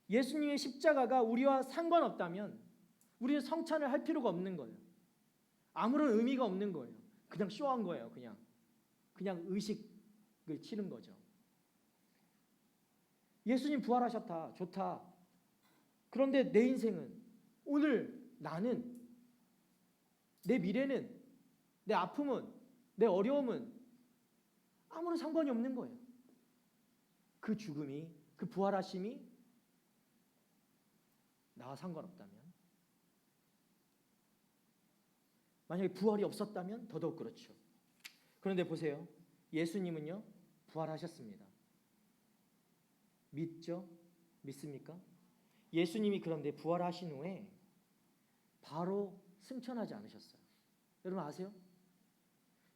예수님의 십자가가 우리와 상관없다면 우리는 성찬을 할 필요가 없는 거예요. 아무런 의미가 없는 거예요. 그냥 쇼한 거예요. 그냥 의식을 치른 거죠. 예수님 부활하셨다. 좋다. 그런데 내 인생은, 오늘 나는, 내 미래는, 내 아픔은, 내 어려움은 아무런 상관이 없는 거예요. 그 죽음이, 그 부활하심이 나와 상관없다면, 만약에 부활이 없었다면 더더욱 그렇죠. 그런데 보세요. 예수님은요 부활하셨습니다. 믿죠? 믿습니까? 예수님이 그런데 부활하신 후에 바로 승천하지 않으셨어요. 여러분 아세요?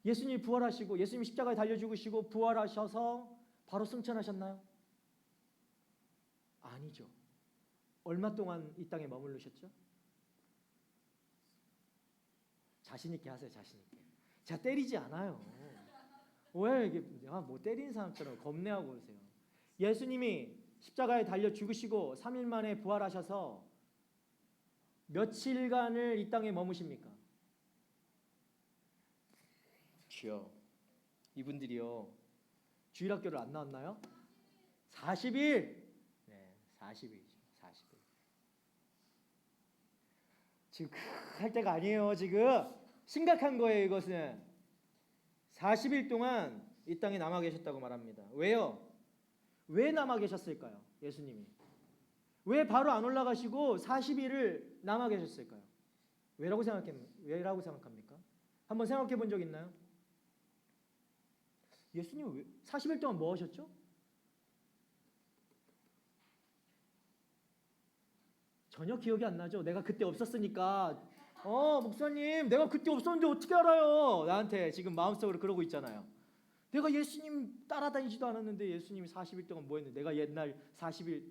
예수님이 부활하시고 예수님이 십자가에 달려 죽으시고 부활하셔서 바로 승천하셨나요? 아니죠. 얼마 동안 이 땅에 머무르셨죠? 자신 있게 하세요. 자신 있게. 제가 때리지 않아요. 왜 이게 뭐 때리는 사람처럼 겁내하고 그러세요? 예수님이 십자가에 달려 죽으시고 3일 만에 부활하셔서 며칠간을 이 땅에 머무십니까? 주여, 이분들이요 주일학교를 안 나왔나요? 40일. 네, 40일이죠. 40일. 지금 할 때가 아니에요. 지금 심각한 거예요. 이것은 40일 동안 이 땅에 남아 계셨다고 말합니다. 왜요? 왜 남아 계셨을까요? 예수님이 왜 바로 안 올라가시고 40일을 남아 계셨을까요? 왜라고 생각합니까? 한번 생각해 본 적 있나요? 예수님은 왜 40일 동안 뭐 하셨죠? 전혀 기억이 안 나죠. 내가 그때 없었으니까. 목사님, 내가 그때 없었는데 어떻게 알아요? 나한테 지금 마음속으로 그러고 있잖아요. 내가 예수님 따라다니지도 않았는데 예수님이 40일 동안 뭐 했는데 내가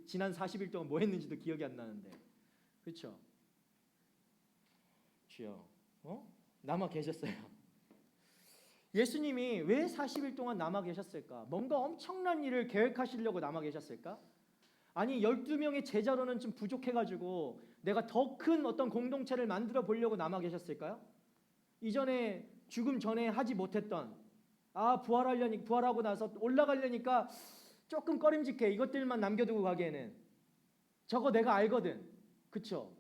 지난 40일 동안 뭐 했는지도 기억이 안 나는데. 그렇죠? 주여, 남아 계셨어요. 예수님이 왜 40일 동안 남아 계셨을까? 뭔가 엄청난 일을 계획하시려고 남아 계셨을까? 아니 12명의 제자로는 좀 부족해가지고 내가 더 큰 어떤 공동체를 만들어 보려고 남아 계셨을까요? 이전에 죽음 전에 하지 못했던 부활하고 나서 올라가려니까 조금 꺼림직해. 이것들만 남겨두고 가기에는 저거 내가 알거든. 그쵸?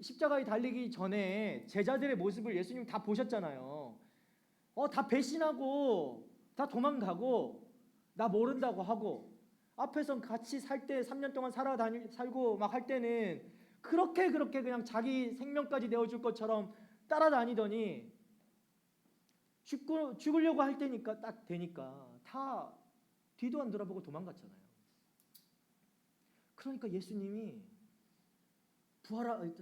십자가에 달리기 전에 제자들의 모습을 예수님 다 보셨잖아요. 다 배신하고 다 도망가고 나 모른다고 하고 앞에서 같이 살 때 3년 동안 살고 막 할 때는 그렇게 그냥 자기 생명까지 내어줄 것처럼 따라다니더니 죽으려고 할 때니까 딱 되니까 다 뒤도 안 돌아보고 도망갔잖아요. 그러니까 예수님이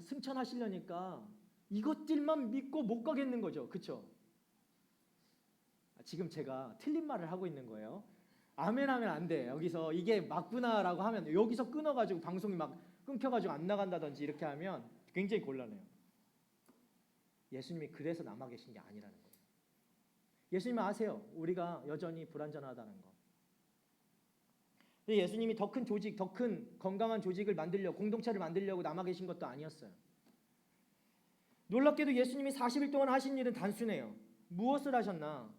승천하시려니까 이것들만 믿고 못 가겠는 거죠. 그렇죠? 지금 제가 틀린 말을 하고 있는 거예요. 아멘 하면 안 돼. 여기서 이게 맞구나라고 하면 여기서 끊어가지고 방송이 막 끊겨가지고 안 나간다든지 이렇게 하면 굉장히 곤란해요. 예수님이 그래서 남아 계신 게 아니라는 거예요. 예수님은 아세요. 우리가 여전히 불완전하다는 거. 예수님이 더 큰 조직, 더 큰 건강한 조직을 만들려고, 공동체를 만들려고 남아 계신 것도 아니었어요. 놀랍게도 예수님이 40일 동안 하신 일은 단순해요. 무엇을 하셨나?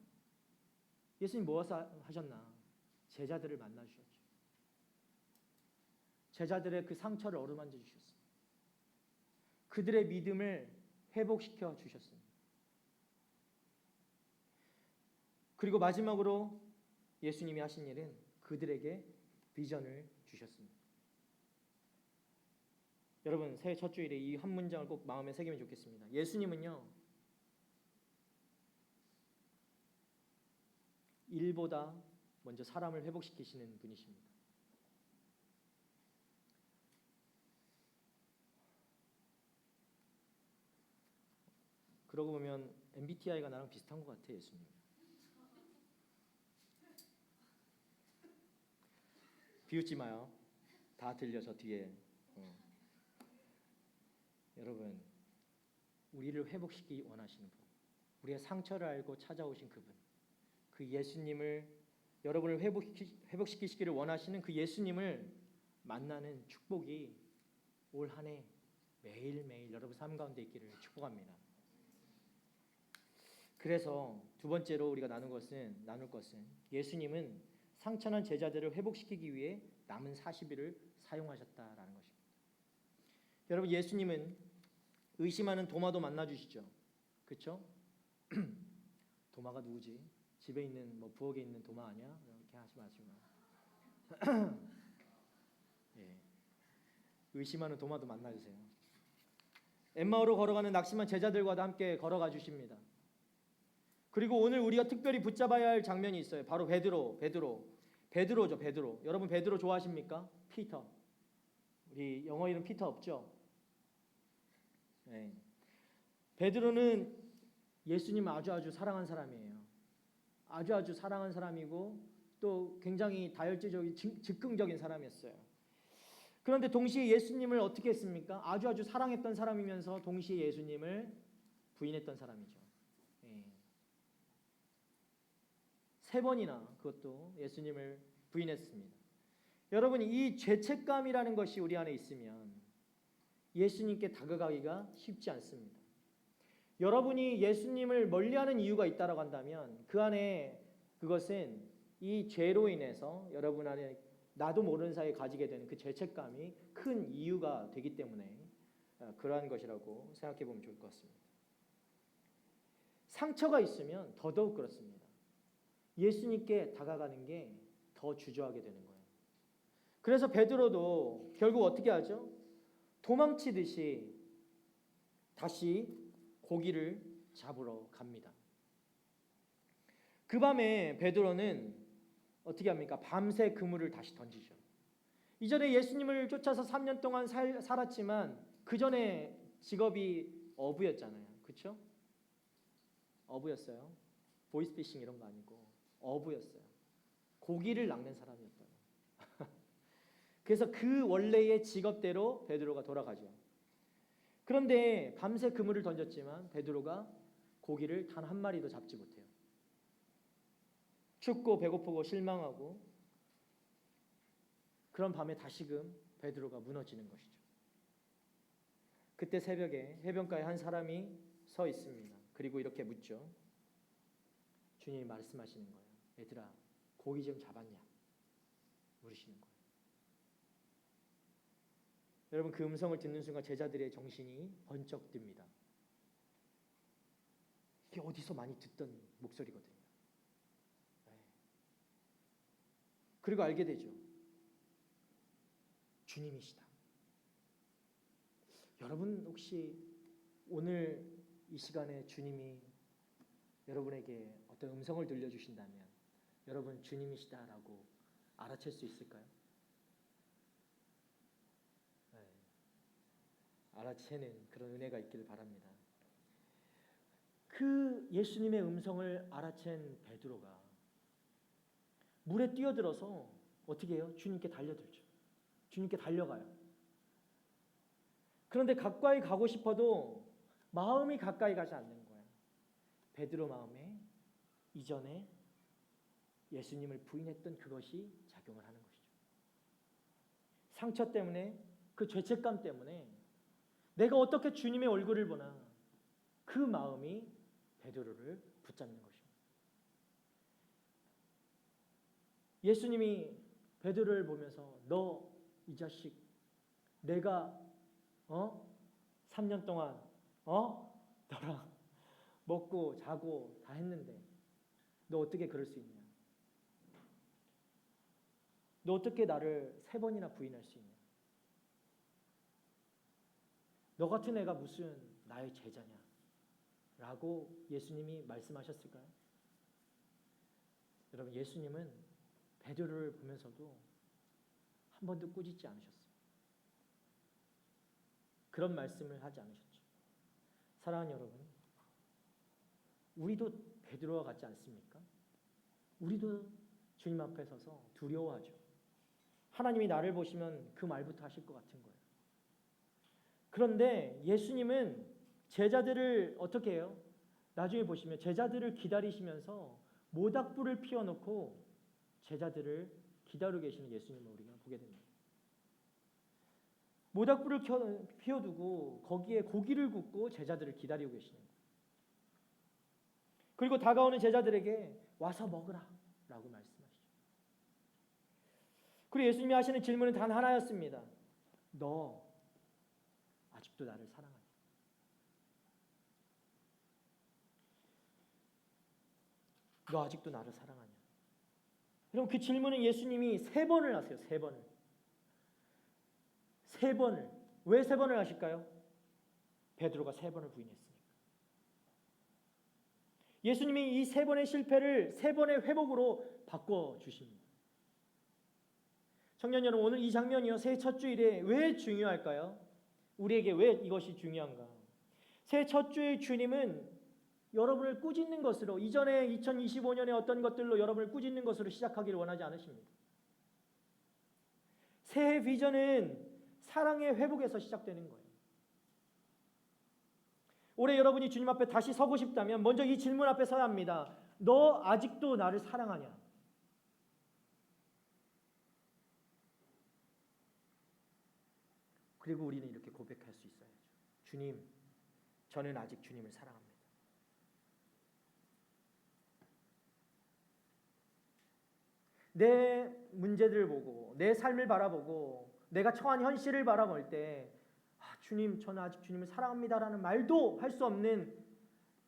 예수님 무엇을 하셨나? 제자들을 만나 주셨죠. 제자들의 그 상처를 어루만져 주셨습니다. 그들의 믿음을 회복시켜 주셨습니다. 그리고 마지막으로 예수님이 하신 일은 그들에게 비전을 주셨습니다. 여러분, 새해 첫 주일에 이 한 문장을 꼭 마음에 새기면 좋겠습니다. 예수님은요, 일보다 먼저 사람을 회복시키시는 분이십니다. 그러고 보면 MBTI가 나랑 비슷한 것 같아. 예수님. 비웃지 마요. 다 들려 저 뒤에. 여러분, 우리를 회복시키기 원하시는 분, 우리의 상처를 알고 찾아오신 그분, 그 예수님을, 여러분을 회복시키시기를 원하시는 그 예수님을 만나는 축복이 올 한 해 매일매일 여러분 삶 가운데 있기를 축복합니다. 그래서 두 번째로 우리가 나눌 것은 예수님은 상처난 제자들을 회복시키기 위해 남은 40일을 사용하셨다라는 것입니다. 여러분, 예수님은 의심하는 도마도 만나주시죠. 그렇죠? 도마가 누구지? 집에 있는 부엌에 있는 도마 아니야? 이렇게 하지 마시고. 예. 의심하는 도마도 만나주세요. 엠마오로 걸어가는 낙심한 제자들과도 함께 걸어가 주십니다. 그리고 오늘 우리가 특별히 붙잡아야 할 장면이 있어요. 바로 베드로죠. 베드로. 여러분 베드로 좋아하십니까? 피터. 우리 영어 이름 피터 없죠? 네. 베드로는 예수님을 아주 사랑한 사람이에요. 아주 사랑한 사람이고 또 굉장히 다혈질적인 즉흥적인 사람이었어요. 그런데 동시에 예수님을 어떻게 했습니까? 아주 사랑했던 사람이면서 동시에 예수님을 부인했던 사람이죠. 예. 3번이나 그것도 예수님을 부인했습니다. 여러분, 이 죄책감이라는 것이 우리 안에 있으면 예수님께 다가가기가 쉽지 않습니다. 여러분이 예수님을 멀리하는 이유가 있다고 한다면 그 안에 그것은 이 죄로 인해서 여러분 안에 나도 모르는 사이에 가지게 되는 그 죄책감이 큰 이유가 되기 때문에 그러한 것이라고 생각해 보면 좋을 것 같습니다. 상처가 있으면 더더욱 그렇습니다. 예수님께 다가가는 게 더 주저하게 되는 거예요. 그래서 베드로도 결국 어떻게 하죠? 도망치듯이 다시 고기를 잡으러 갑니다. 그 밤에 베드로는 어떻게 합니까? 밤새 그물을 다시 던지죠. 이전에 예수님을 쫓아서 3년 동안 살았지만 그 전에 직업이 어부였잖아요. 그렇죠? 어부였어요. 보이스피싱 이런 거 아니고 어부였어요. 고기를 낚는 사람이었다고. 그래서 그 원래의 직업대로 베드로가 돌아가죠. 그런데 밤새 그물을 던졌지만 베드로가 고기를 단 한 마리도 잡지 못해요. 춥고 배고프고 실망하고 그런 밤에 다시금 베드로가 무너지는 것이죠. 그때 새벽에 해변가에 한 사람이 서 있습니다. 그리고 이렇게 묻죠. 주님이 말씀하시는 거예요. 얘들아, 고기 좀 잡았냐? 물으시는 거예요. 여러분, 그 음성을 듣는 순간 제자들의 정신이 번쩍 듭니다. 이게 어디서 많이 듣던 목소리거든요. 네. 그리고 알게 되죠. 주님이시다. 여러분 혹시 오늘 이 시간에 주님이 여러분에게 어떤 음성을 들려주신다면 여러분 주님이시다라고 알아챌 수 있을까요? 네. 알아채는 그런 은혜가 있기를 바랍니다. 그 예수님의 음성을 알아챈 베드로가 물에 뛰어들어서 어떻게 해요? 주님께 달려들죠. 주님께 달려가요. 그런데 가까이 가고 싶어도 마음이 가까이 가지 않는 거예요. 베드로 마음에 이전에 예수님을 부인했던 그것이 작용을 하는 것이죠. 상처 때문에, 그 죄책감 때문에 내가 어떻게 주님의 얼굴을 보나, 그 마음이 베드로를 붙잡는 것입니다. 예수님이 베드로를 보면서 너 이 자식, 내가 3년 동안 너랑 먹고 자고 다 했는데 너 어떻게 그럴 수 있냐? 너 어떻게 나를 3번이나 부인할 수 있냐? 너 같은 애가 무슨 나의 제자냐? 라고 예수님이 말씀하셨을까요? 여러분, 예수님은 베드로를 보면서도 한 번도 꾸짖지 않으셨어요. 그런 말씀을 하지 않으셨죠. 사랑하는 여러분, 우리도 베드로와 같지 않습니까? 우리도 주님 앞에 서서 두려워하죠. 하나님이 나를 보시면 그 말부터 하실 것 같은 거예요. 그런데 예수님은 제자들을 어떻게 해요? 나중에 보시면 제자들을 기다리시면서 모닥불을 피워놓고 제자들을 기다리고 계시는 예수님을 우리가 보게 됩니다. 모닥불을 피워두고 거기에 고기를 굽고 제자들을 기다리고 계시는 거예요. 그리고 다가오는 제자들에게 와서 먹으라 라고 말씀하시죠. 그리고 예수님이 하시는 질문은 단 하나였습니다. 너 아직도 나를 사랑하냐? 너 아직도 나를 사랑하냐? 여러분, 그 질문은 예수님이 3번을 하세요. 3번을. 3번을. 왜 3번을 하실까요? 베드로가 3번을 부인했으니까. 예수님이 이 3번의 실패를 3번의 회복으로 바꿔주십니다. 청년 여러분, 오늘 이 장면이요, 새해 첫 주일에 왜 중요할까요? 우리에게 왜 이것이 중요한가? 새해 첫 주일 주님은 여러분을 꾸짖는 것으로, 이전에 2025년에 어떤 것들로 여러분을 꾸짖는 것으로 시작하기를 원하지 않으십니다. 새해 비전은 사랑의 회복에서 시작되는 거예요. 올해 여러분이 주님 앞에 다시 서고 싶다면 먼저 이 질문 앞에 서야 합니다. 너 아직도 나를 사랑하냐? 그리고 우리는 이렇게 고백할 수 있어야죠. 주님, 저는 아직 주님을 사랑합니다. 내 문제들을 보고 내 삶을 바라보고 내가 처한 현실을 바라볼 때 주님, 저는 아직 주님을 사랑합니다라는 말도 할 수 없는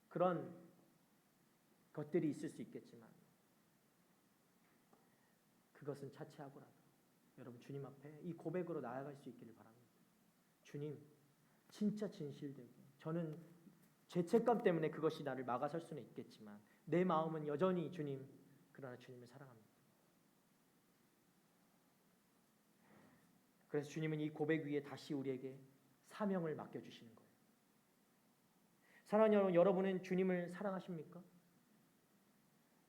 그런 것들이 있을 수 있겠지만 그것은 차치하고라도 여러분 주님 앞에 이 고백으로 나아갈 수 있기를 바랍니다. 주님, 진짜 진실되게 저는 죄책감 때문에 그것이 나를 막아설 수는 있겠지만 내 마음은 여전히 주님, 그러나 주님을 사랑합니다. 그래서 주님은 이 고백 위에 다시 우리에게 사명을 맡겨주시는 거예요. 사랑하는 여러분, 여러분은 주님을 사랑하십니까?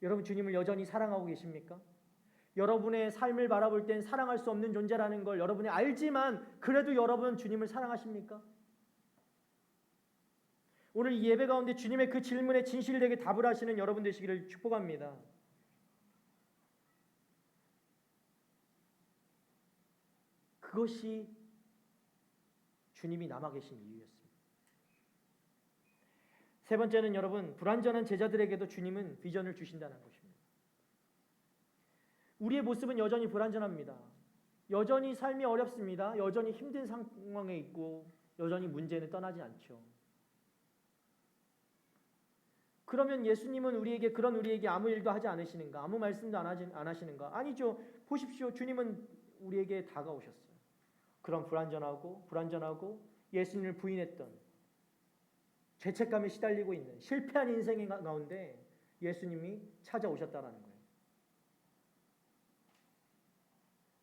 여러분 주님을 여전히 사랑하고 계십니까? 여러분의 삶을 바라볼 땐 사랑할 수 없는 존재라는 걸 여러분이 알지만 그래도 여러분 주님을 사랑하십니까? 오늘 이 예배 가운데 주님의 그 질문에 진실되게 답을 하시는 여러분 되시기를 축복합니다. 그것이 주님이 남아 계신 이유였습니다. 세 번째는 여러분, 불완전한 제자들에게도 주님은 비전을 주신다는 것입니다. 우리의 모습은 여전히 불완전합니다. 여전히 삶이 어렵습니다. 여전히 힘든 상황에 있고 여전히 문제는 떠나지 않죠. 그러면 예수님은 그런 우리에게 아무 일도 하지 않으시는가? 아무 말씀도 안 하시는가? 아니죠. 보십시오. 주님은 우리에게 다가오셨어요. 그런 불완전하고 예수님을 부인했던 죄책감에 시달리고 있는 실패한 인생의 가운데 예수님이 찾아오셨다는 거예요.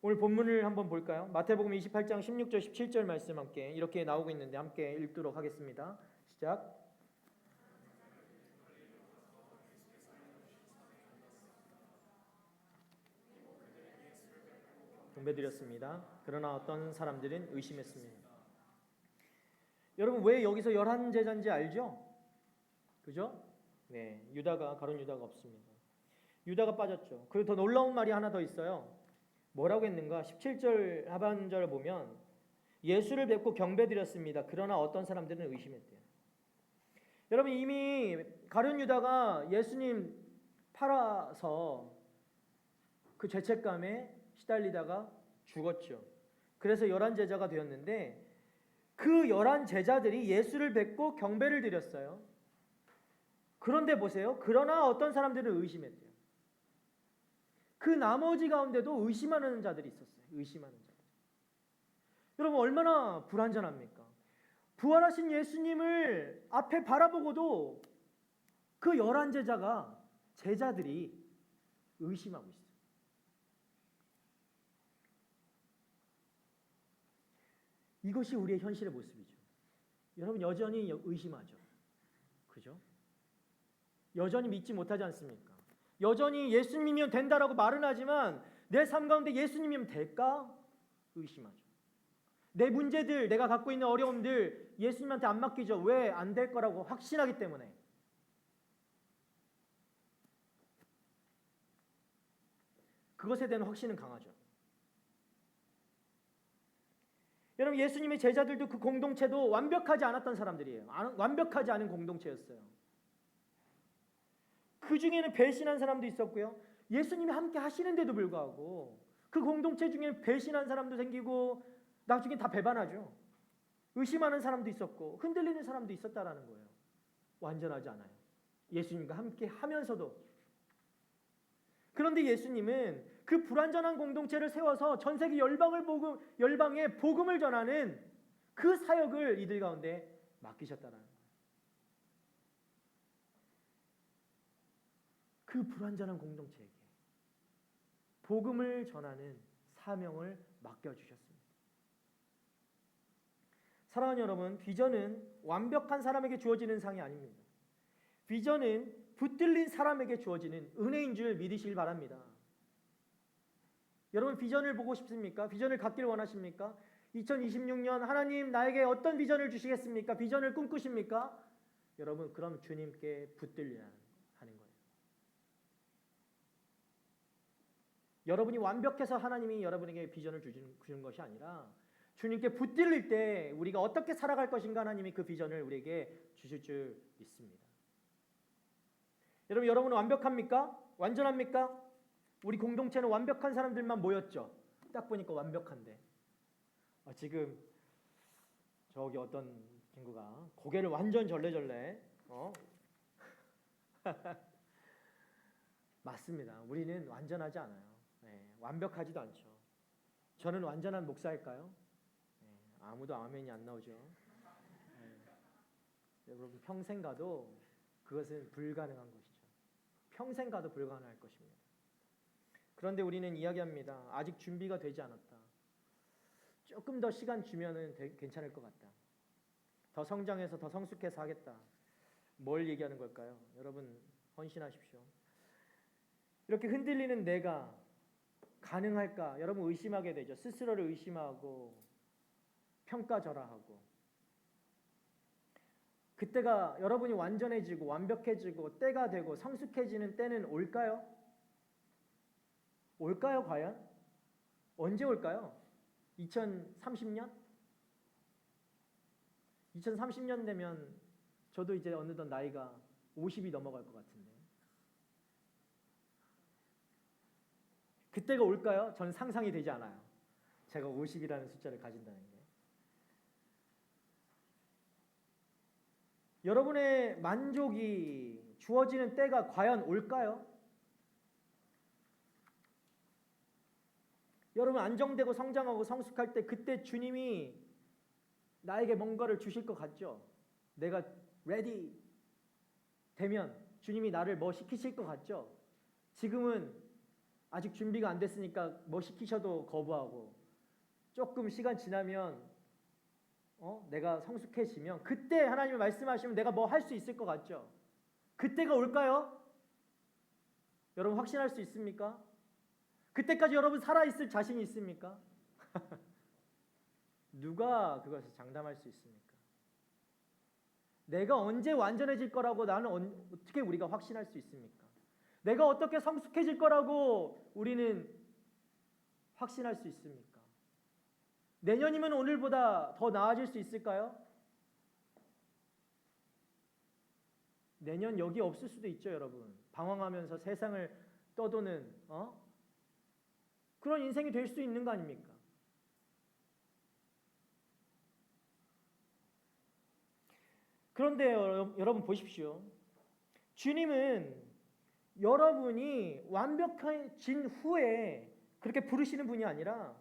오늘 본문을 한번 볼까요? 마태복음 28장 16절 17절 말씀 함께 이렇게 나오고 있는데 함께 읽도록 하겠습니다. 시작. 경배드렸습니다. 그러나 어떤 사람들은 의심했습니다. 여러분 왜 여기서 11제자인지 알죠? 그죠? 네, 가룟 유다가 없습니다. 유다가 빠졌죠. 그리고 더 놀라운 말이 하나 더 있어요. 뭐라고 했는가? 17절 하반절을 보면 예수를 뵙고 경배드렸습니다. 그러나 어떤 사람들은 의심했대요. 여러분 이미 가룟 유다가 예수님 팔아서 그 죄책감에 시달리다가 죽었죠. 그래서 11제자가 되었는데 그 11제자들이 예수를 뵙고 경배를 드렸어요. 그런데 보세요. 그러나 어떤 사람들은 의심했대요. 그 나머지 가운데도 의심하는 자들이 있었어요. 의심하는 자들. 여러분 얼마나 불완전합니까? 부활하신 예수님을 앞에 바라보고도 그 11제자들이 의심하고 있어요. 이것이 우리의 현실의 모습이죠. 여러분 여전히 의심하죠. 그죠? 여전히 믿지 못하지 않습니까? 여전히 예수님이면 된다라고 말은 하지만 내 삶 가운데 예수님이면 될까? 의심하죠. 내 문제들, 내가 갖고 있는 어려움들 예수님한테 안 맡기죠. 왜? 안 될 거라고 확신하기 때문에. 그것에 대한 확신은 강하죠. 여러분 예수님의 제자들도 그 공동체도 완벽하지 않았던 사람들이에요. 완벽하지 않은 공동체였어요. 그 중에는 배신한 사람도 있었고요. 예수님이 함께 하시는데도 불구하고 그 공동체 중에 배신한 사람도 생기고 나중에 다 배반하죠. 의심하는 사람도 있었고 흔들리는 사람도 있었다라는 거예요. 완전하지 않아요. 예수님과 함께 하면서도. 그런데 예수님은 그 불완전한 공동체를 세워서 전 세계 열방에 복음을 전하는 그 사역을 이들 가운데 맡기셨다라는 거예요. 그 불완전한 공동체에게 복음을 전하는 사명을 맡겨주셨습니다. 사랑하는 여러분, 비전은 완벽한 사람에게 주어지는 상이 아닙니다. 비전은 붙들린 사람에게 주어지는 은혜인 줄 믿으시길 바랍니다. 여러분 비전을 보고 싶습니까? 비전을 갖기를 원하십니까? 2026년 하나님 나에게 어떤 비전을 주시겠습니까? 비전을 꿈꾸십니까? 여러분 그럼 주님께 붙들려야 하는 거예요. 여러분이 완벽해서 하나님이 여러분에게 비전을 주시는 것이 아니라 주님께 붙들릴 때 우리가 어떻게 살아갈 것인가 하나님이 그 비전을 우리에게 주실 줄 믿습니다. 여러분은 완벽합니까? 완전합니까? 우리 공동체는 완벽한 사람들만 모였죠. 딱 보니까 완벽한데 지금 저기 어떤 친구가 고개를 완전 절레절레 맞습니다. 우리는 완전하지 않아요. 네, 완벽하지도 않죠. 저는 완전한 목사일까요? 네, 아무도 아멘이 안 나오죠. 네. 여러분 평생 가도 그것은 불가능한 것이죠. 평생 가도 불가능할 것입니다. 그런데 우리는 이야기합니다. 아직 준비가 되지 않았다. 조금 더 시간 주면은 괜찮을 것 같다. 더 성장해서 더 성숙해서 하겠다. 뭘 얘기하는 걸까요? 여러분 헌신하십시오. 이렇게 흔들리는 내가 가능할까? 여러분 의심하게 되죠. 스스로를 의심하고 평가절하하고. 그때가 여러분이 완전해지고 완벽해지고 때가 되고 성숙해지는 때는 올까요? 올까요 과연? 언제 올까요? 2030년? 2030년 되면 저도 이제 어느덧 나이가 50이 넘어갈 것 같은데 그때가 올까요? 전 상상이 되지 않아요. 제가 50이라는 숫자를 가진다는 게. 여러분의 만족이 주어지는 때가 과연 올까요? 여러분 안정되고 성장하고 성숙할 때 그때 주님이 나에게 뭔가를 주실 것 같죠? 내가 ready 되면 주님이 나를 뭐 시키실 것 같죠? 지금은 아직 준비가 안 됐으니까 뭐 시키셔도 거부하고 조금 시간 지나면 내가 성숙해지면 그때 하나님이 말씀하시면 내가 뭐 할 수 있을 것 같죠? 그때가 올까요? 여러분 확신할 수 있습니까? 그때까지 여러분 살아있을 자신이 있습니까? 누가 그것을 장담할 수 있습니까? 내가 언제 완전해질 거라고 나는 어떻게 우리가 확신할 수 있습니까? 내가 어떻게 성숙해질 거라고 우리는 확신할 수 있습니까? 내년이면 오늘보다 더 나아질 수 있을까요? 내년 여기 없을 수도 있죠, 여러분. 방황하면서 세상을 떠도는 그런 인생이 될 수 있는 거 아닙니까? 그런데 여러분 보십시오. 주님은 여러분이 완벽해진 후에 그렇게 부르시는 분이 아니라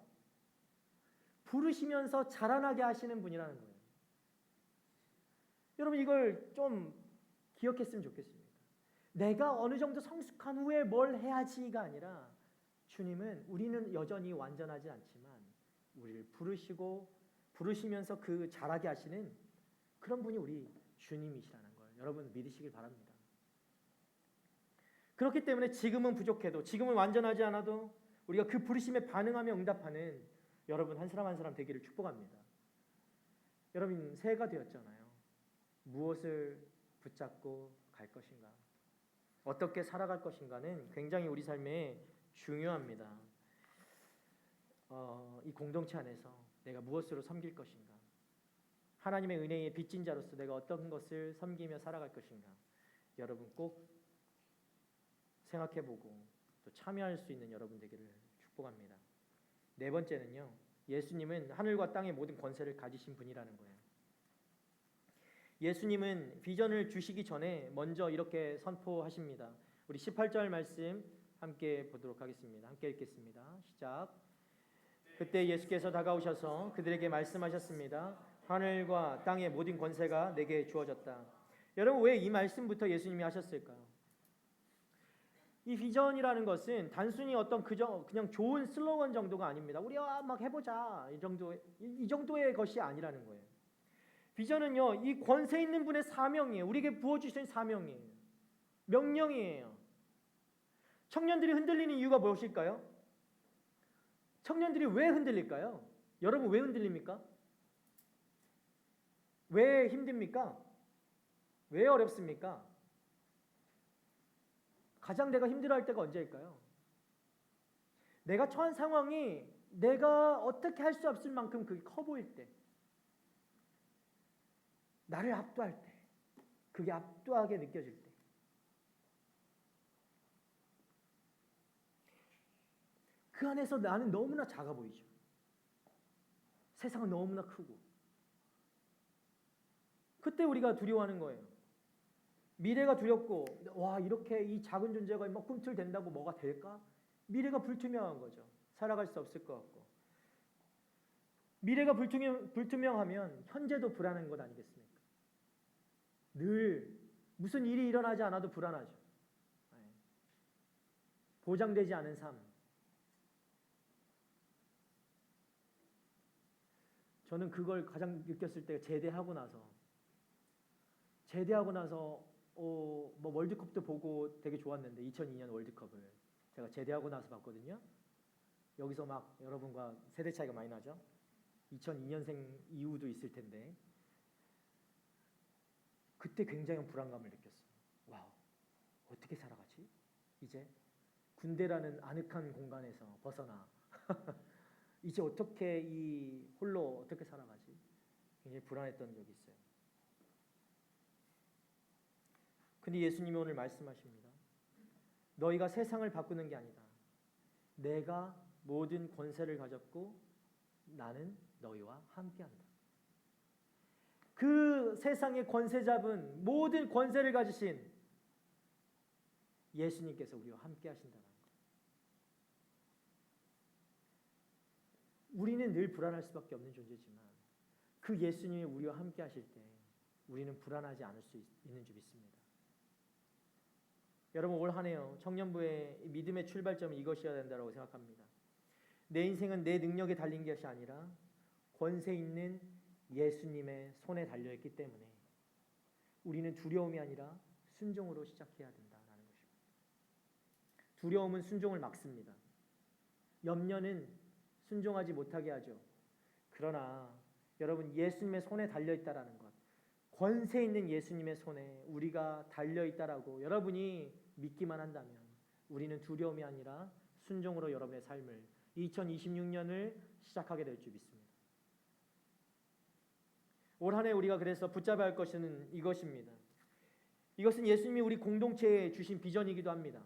부르시면서 자라나게 하시는 분이라는 거예요. 여러분 이걸 좀 기억했으면 좋겠습니다. 내가 어느 정도 성숙한 후에 뭘 해야지가 아니라 주님은 우리는 여전히 완전하지 않지만 우리를 부르시면서 그 자라게 하시는 그런 분이 우리 주님이시라는 걸 여러분 믿으시길 바랍니다. 그렇기 때문에 지금은 부족해도 지금은 완전하지 않아도 우리가 그 부르심에 반응하며 응답하는 여러분 한 사람 한 사람 되기를 축복합니다. 여러분 새해가 되었잖아요. 무엇을 붙잡고 갈 것인가? 어떻게 살아갈 것인가는 굉장히 우리 삶에 중요합니다. 이 공동체 안에서 내가 무엇으로 섬길 것인가? 하나님의 은혜의 빚진 자로서 내가 어떤 것을 섬기며 살아갈 것인가? 여러분 꼭 생각해보고 또 참여할 수 있는 여러분 되기를 축복합니다. 네 번째는요. 예수님은 하늘과 땅의 모든 권세를 가지신 분이라는 거예요. 예수님은 비전을 주시기 전에 먼저 이렇게 선포하십니다. 우리 18절 말씀 함께 보도록 하겠습니다. 함께 읽겠습니다. 시작. 그때 예수께서 다가오셔서 그들에게 말씀하셨습니다. 하늘과 땅의 모든 권세가 내게 주어졌다. 여러분 왜 이 말씀부터 예수님이 하셨을까요? 이 비전이라는 것은 단순히 어떤 그냥 좋은 슬로건 정도가 아닙니다. 우리가 막 해보자 이 정도의 것이 아니라는 거예요. 비전은요 이 권세 있는 분의 사명이에요. 우리에게 부어주신 사명이에요. 명령이에요. 청년들이 흔들리는 이유가 무엇일까요? 청년들이 왜 흔들릴까요? 여러분 왜 흔들립니까? 왜 힘듭니까? 왜 어렵습니까? 가장 내가 힘들어할 때가 언제일까요? 내가 처한 상황이 내가 어떻게 할 수 없을 만큼 그게 커 보일 때, 나를 압도할 때, 그게 압도하게 느껴질 때, 그 안에서 나는 너무나 작아 보이죠. 세상은 너무나 크고, 그때 우리가 두려워하는 거예요. 미래가 두렵고 와 이렇게 이 작은 존재가 막 꿈틀댄다고 뭐가 될까? 미래가 불투명한 거죠. 살아갈 수 없을 것 같고 미래가 불투명하면 현재도 불안한 것 아니겠습니까? 늘 무슨 일이 일어나지 않아도 불안하죠. 보장되지 않은 삶. 저는 그걸 가장 느꼈을 때 제대하고 나서 뭐 월드컵도 보고 되게 좋았는데 2002년 월드컵을 제가 제대하고 나서 봤거든요. 여기서 막 여러분과 세대 차이가 많이 나죠. 2002년생 이후도 있을 텐데 그때 굉장히 불안감을 느꼈어요. 와우, 어떻게 살아가지? 이제 군대라는 아늑한 공간에서 벗어나 이제 어떻게 이 홀로 어떻게 살아가지? 굉장히 불안했던 적이 있어요. 근데 예수님이 오늘 말씀하십니다. 너희가 세상을 바꾸는 게 아니다. 내가 모든 권세를 가졌고 나는 너희와 함께한다. 그 세상의 권세 잡은 모든 권세를 가지신 예수님께서 우리와 함께 하신다는 것. 우리는 늘 불안할 수밖에 없는 존재지만 그 예수님이 우리와 함께 하실 때 우리는 불안하지 않을 수 있는 줄 믿습니다. 여러분 올 한 해요. 청년부의 믿음의 출발점은 이것이어야 된다고 생각합니다. 내 인생은 내 능력에 달린 것이 아니라 권세 있는 예수님의 손에 달려있기 때문에 우리는 두려움이 아니라 순종으로 시작해야 된다라는 것입니다. 두려움은 순종을 막습니다. 염려는 순종하지 못하게 하죠. 그러나 여러분 예수님의 손에 달려있다라는 것, 권세 있는 예수님의 손에 우리가 달려있다라고 여러분이 믿기만 한다면 우리는 두려움이 아니라 순종으로 여러분의 삶을 2026년을 시작하게 될 줄 믿습니다. 올 한 해 우리가 그래서 붙잡아야 할 것은 이것입니다. 이것은 예수님이 우리 공동체에 주신 비전이기도 합니다.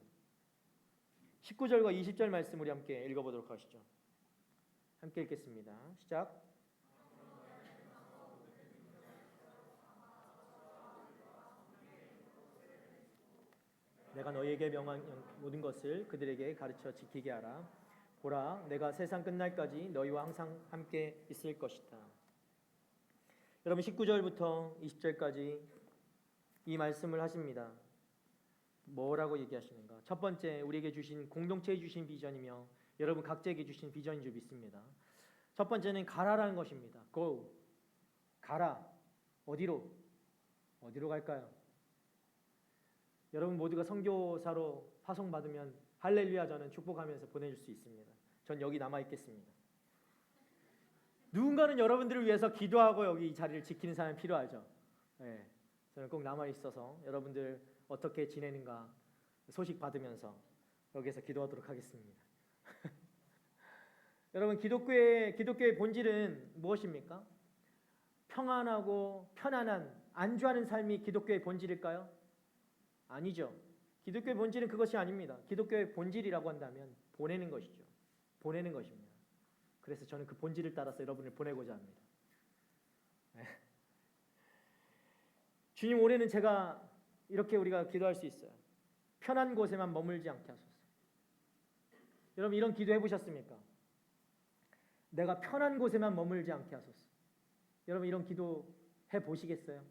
19절과 20절 말씀 우리 함께 읽어보도록 하시죠. 함께 읽겠습니다. 시작. 내가 너희에게 명한 모든 것을 그들에게 가르쳐 지키게 하라. 보라, 내가 세상 끝날까지 너희와 항상 함께 있을 것이다. 여러분 19절부터 20절까지 이 말씀을 하십니다. 뭐라고 얘기하시는가? 첫 번째, 우리에게 주신 공동체에 주신 비전이며 여러분 각자에게 주신 비전인 줄 믿습니다. 첫 번째는 가라라는 것입니다. Go. 가라. 어디로? 어디로 갈까요? 여러분 모두가 선교사로 파송받으면 할렐루야 저는 축복하면서 보내줄 수 있습니다. 전 여기 남아 있겠습니다. 누군가는 여러분들을 위해서 기도하고 여기 이 자리를 지키는 사람이 필요하죠. 네, 저는 꼭 남아 있어서 여러분들 어떻게 지내는가 소식 받으면서 여기서 기도하도록 하겠습니다. 여러분 기독교의 본질은 무엇입니까? 평안하고 편안한 안주하는 삶이 기독교의 본질일까요? 아니죠. 기독교의 본질은 그것이 아닙니다. 기독교의 본질이라고 한다면 보내는 것이죠. 보내는 것입니다. 그래서 저는 그 본질을 따라서 여러분을 보내고자 합니다. 네. 주님 올해는 제가 이렇게 우리가 기도할 수 있어요. 편한 곳에만 머물지 않게 하소서. 여러분 이런 기도 해보셨습니까? 내가 편한 곳에만 머물지 않게 하소서. 여러분 이런 기도 해보시겠어요?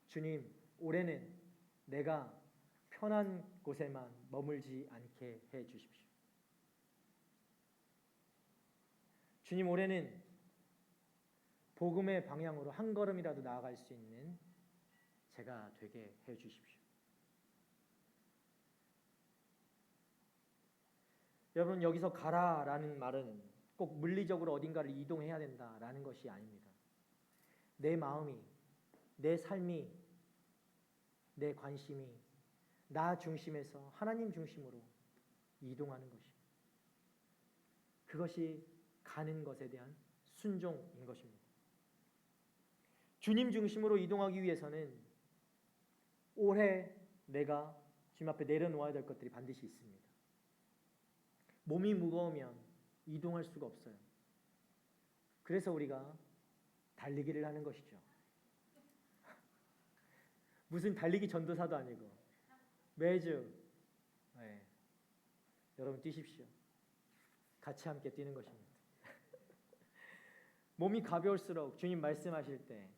주님 올해는 내가 편한 곳에만 머물지 않게 해주십시오. 주님 올해는 복음의 방향으로 한 걸음이라도 나아갈 수 있는 제가 되게 해주십시오. 여러분 여기서 가라라는 말은 꼭 물리적으로 어딘가를 이동해야 된다라는 것이 아닙니다. 내 마음이, 내 삶이, 내 관심이 나 중심에서 하나님 중심으로 이동하는 것입니다. 그것이 가는 것에 대한 순종인 것입니다. 주님 중심으로 이동하기 위해서는 올해 내가 주님 앞에 내려놓아야 될 것들이 반드시 있습니다. 몸이 무거우면 이동할 수가 없어요. 그래서 우리가 달리기를 하는 것이죠. 무슨 달리기 전도사도 아니고 매주 여러분 뛰십시오. 같이 함께 뛰는 것입니다. 몸이 가벼울수록 주님 말씀하실 때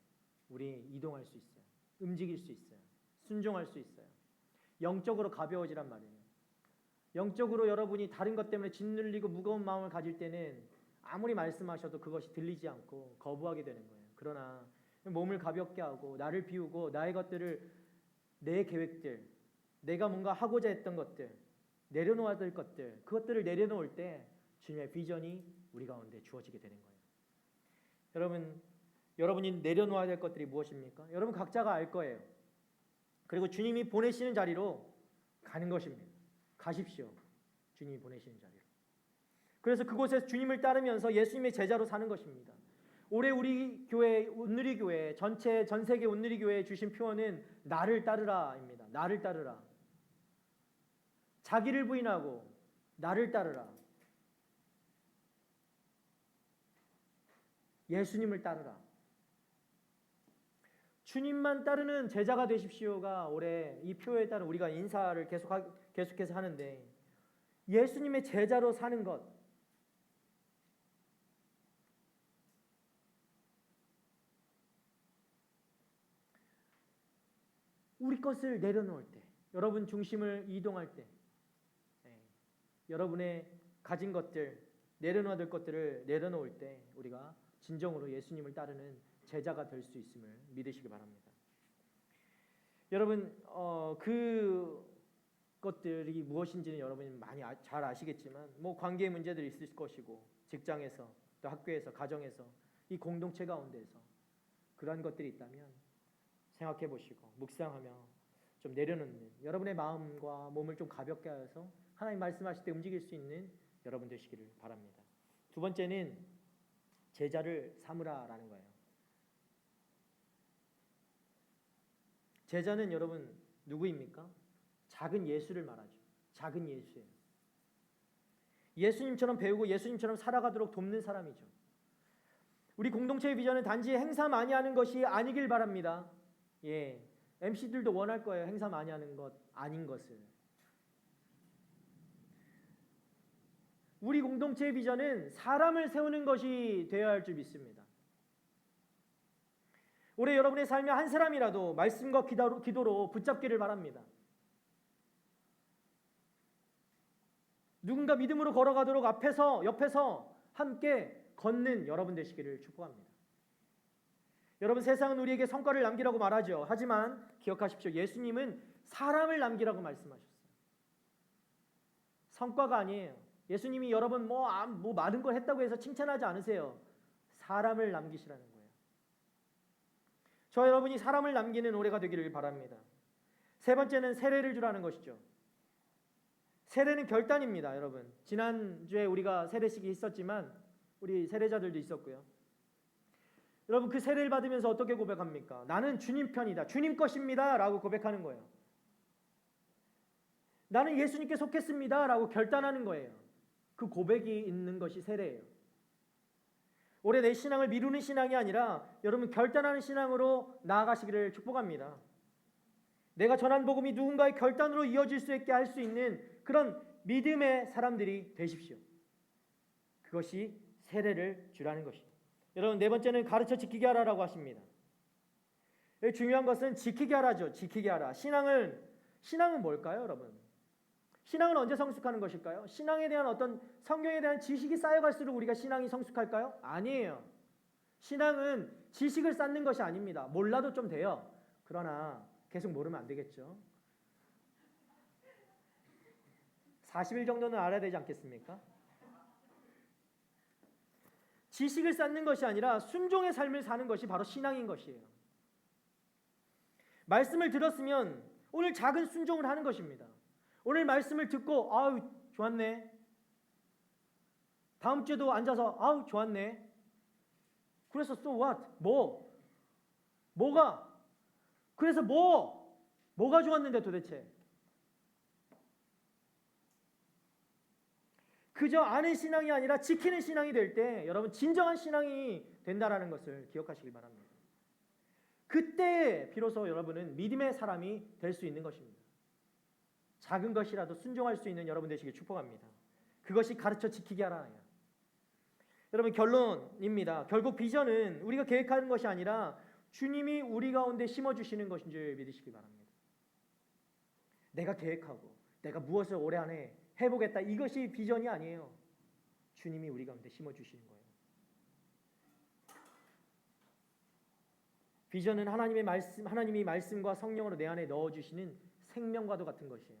우리 이동할 수 있어요. 움직일 수 있어요. 순종할 수 있어요. 영적으로 가벼워지란 말이에요. 영적으로 여러분이 다른 것 때문에 짓눌리고 무거운 마음을 가질 때는 아무리 말씀하셔도 그것이 들리지 않고 거부하게 되는 거예요. 그러나 몸을 가볍게 하고 나를 비우고 나의 것들을, 내 계획들, 내가 뭔가 하고자 했던 것들, 내려놓아야 될 것들, 그것들을 내려놓을 때 주님의 비전이 우리 가운데 주어지게 되는 거예요. 여러분이 내려놓아야 될 것들이 무엇입니까? 여러분 각자가 알 거예요. 그리고 주님이 보내시는 자리로 가는 것입니다. 가십시오. 주님이 보내시는 자리로. 그래서 그곳에서 주님을 따르면서 예수님의 제자로 사는 것입니다. 올해 우리 교회, 온누리 교회, 전 세계 온누리 교회에 주신 표어는 나를 따르라입니다. 나를 따르라. 자기를 부인하고 나를 따르라. 예수님을 따르라. 주님만 따르는 제자가 되십시오가 올해 이 표에 따른 우리가 인사를 계속해서 하는데, 예수님의 제자로 사는 것, 우리 것을 내려놓을 때, 여러분 중심을 이동할 때, 여러분의 가진 것들, 내려놓아야 될 것들을 내려놓을 때 우리가 진정으로 예수님을 따르는 제자가 될 수 있음을 믿으시기 바랍니다. 여러분 그 것들이 무엇인지는 여러분이 많이 잘 아시겠지만, 뭐 관계의 문제들이 있을 것이고, 직장에서 또 학교에서, 가정에서, 이 공동체 가운데서 그러한 것들이 있다면 생각해 보시고 묵상하며 좀 내려놓는, 여러분의 마음과 몸을 좀 가볍게 하여서 하나님 말씀하실 때 움직일 수 있는 여러분 되시기를 바랍니다. 두 번째는 제자를 삼으라라는 거예요. 제자는 여러분 누구입니까? 작은 예수를 말하죠. 작은 예수예요. 예수님처럼 배우고 예수님처럼 살아가도록 돕는 사람이죠. 우리 공동체의 비전은 단지 행사 많이 하는 것이 아니길 바랍니다. MC들도 원할 거예요. 행사 많이 하는 것 아닌 것을. 우리 공동체의 비전은 사람을 세우는 것이 되어야 할 줄 믿습니다. 올해 여러분의 삶에 한 사람이라도 말씀과 기도로 붙잡기를 바랍니다. 누군가 믿음으로 걸어가도록 옆에서 함께 걷는 여러분 되시기를 축복합니다. 여러분, 세상은 우리에게 성과를 남기라고 말하죠. 하지만 기억하십시오. 예수님은 사람을 남기라고 말씀하셨어요. 성과가 아니에요. 예수님이 여러분 뭐 많은 걸 했다고 해서 칭찬하지 않으세요. 사람을 남기시라는 거예요. 저 여러분이 사람을 남기는 올해가 되기를 바랍니다. 세 번째는 세례를 주라는 것이죠. 세례는 결단입니다, 여러분. 지난주에 우리가 세례식이 있었지만 우리 세례자들도 있었고요. 여러분, 그 세례를 받으면서 어떻게 고백합니까? 나는 주님 편이다, 주님 것입니다 라고 고백하는 거예요. 나는 예수님께 속했습니다 라고 결단하는 거예요. 그 고백이 있는 것이 세례예요. 올해 내 신앙을 미루는 신앙이 아니라 여러분 결단하는 신앙으로 나아가시기를 축복합니다. 내가 전한 복음이 누군가의 결단으로 이어질 수 있게 할 수 있는 그런 믿음의 사람들이 되십시오. 그것이 세례를 주라는 것입니다. 여러분, 네 번째는 가르쳐 지키게 하라라고 하십니다. 중요한 것은 지키게 하라죠. 지키게 하라. 신앙은 뭘까요, 여러분? 신앙은 언제 성숙하는 것일까요? 신앙에 대한 어떤 성경에 대한 지식이 쌓여갈수록 우리가 신앙이 성숙할까요? 아니에요. 신앙은 지식을 쌓는 것이 아닙니다. 몰라도 좀 돼요. 그러나 계속 모르면 안 되겠죠. 40일 정도는 알아야 되지 않겠습니까? 지식을 쌓는 것이 아니라 순종의 삶을 사는 것이 바로 신앙인 것이에요. 말씀을 들었으면 오늘 작은 순종을 하는 것입니다. 오늘 말씀을 듣고 아우 좋았네. 다음 주에도 앉아서 아우 좋았네. 그래서 so what? 뭐가? 그래서 뭐가 좋았는데 도대체? 그저 아는 신앙이 아니라 지키는 신앙이 될 때 여러분 진정한 신앙이 된다라는 것을 기억하시기 바랍니다. 그때 비로소 여러분은 믿음의 사람이 될 수 있는 것입니다. 작은 것이라도 순종할 수 있는 여러분 되시길 축복합니다. 그것이 가르쳐 지키게 하라는 거예요. 여러분 결론입니다. 결국 비전은 우리가 계획하는 것이 아니라 주님이 우리 가운데 심어주시는 것인 줄 믿으시기 바랍니다. 내가 계획하고 내가 무엇을 올해 안에 해보겠다, 이것이 비전이 아니에요. 주님이 우리 가운데 심어주시는 거예요. 비전은 하나님이 말씀과 성령으로 내 안에 넣어주시는 생명과도 같은 것이에요.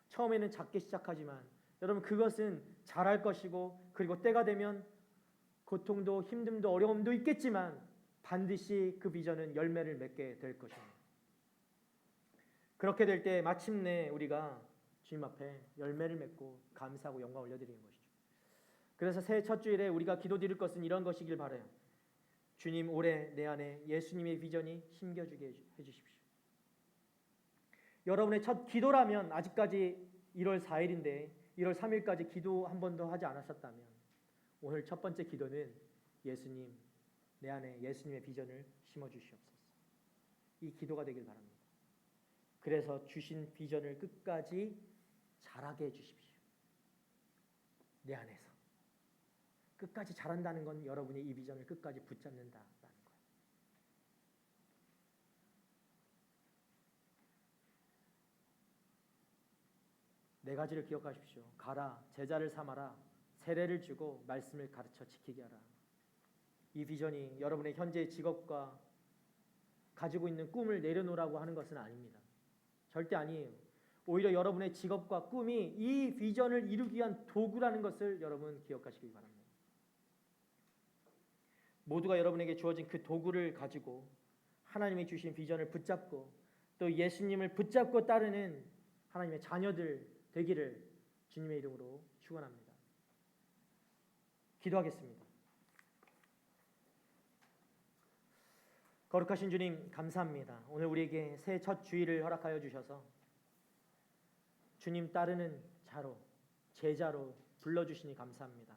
처음에는 작게 시작하지만 여러분 그것은 잘할 것이고, 그리고 때가 되면 고통도 힘듦도 어려움도 있겠지만 반드시 그 비전은 열매를 맺게 될 것입니다. 그렇게 될 때 마침내 우리가 주님 앞에 열매를 맺고 감사하고 영광 올려드리는 것이죠. 그래서 새해 첫 주일에 우리가 기도드릴 것은 이런 것이길 바라요. 주님, 올해 내 안에 예수님의 비전이 심겨주게 해주십시오. 여러분의 첫 기도라면, 아직까지 1월 4일인데 1월 3일까지 기도 한 번도 하지 않으셨다면 오늘 첫 번째 기도는 예수님, 내 안에 예수님의 비전을 심어주시옵소서. 이 기도가 되길 바랍니다. 그래서 주신 비전을 끝까지 자라게 해주십시오. 내 안에서 끝까지 자란다는 건 여러분이 이 비전을 끝까지 붙잡는다라는 거예요. 네 가지를 기억하십시오. 가라, 제자를 삼아라, 세례를 주고 말씀을 가르쳐 지키게 하라. 이 비전이 여러분의 현재 직업과 가지고 있는 꿈을 내려놓으라고 하는 것은 아닙니다. 절대 아니에요. 오히려 여러분의 직업과 꿈이 이 비전을 이루기 위한 도구라는 것을 여러분 기억하시기 바랍니다. 모두가 여러분에게 주어진 그 도구를 가지고 하나님이 주신 비전을 붙잡고 또 예수님을 붙잡고 따르는 하나님의 자녀들 되기를 주님의 이름으로 축원합니다. 기도하겠습니다. 거룩하신 주님, 감사합니다. 오늘 우리에게 새해 첫 주일을 허락하여 주셔서 주님 따르는 자로, 제자로 불러주시니 감사합니다.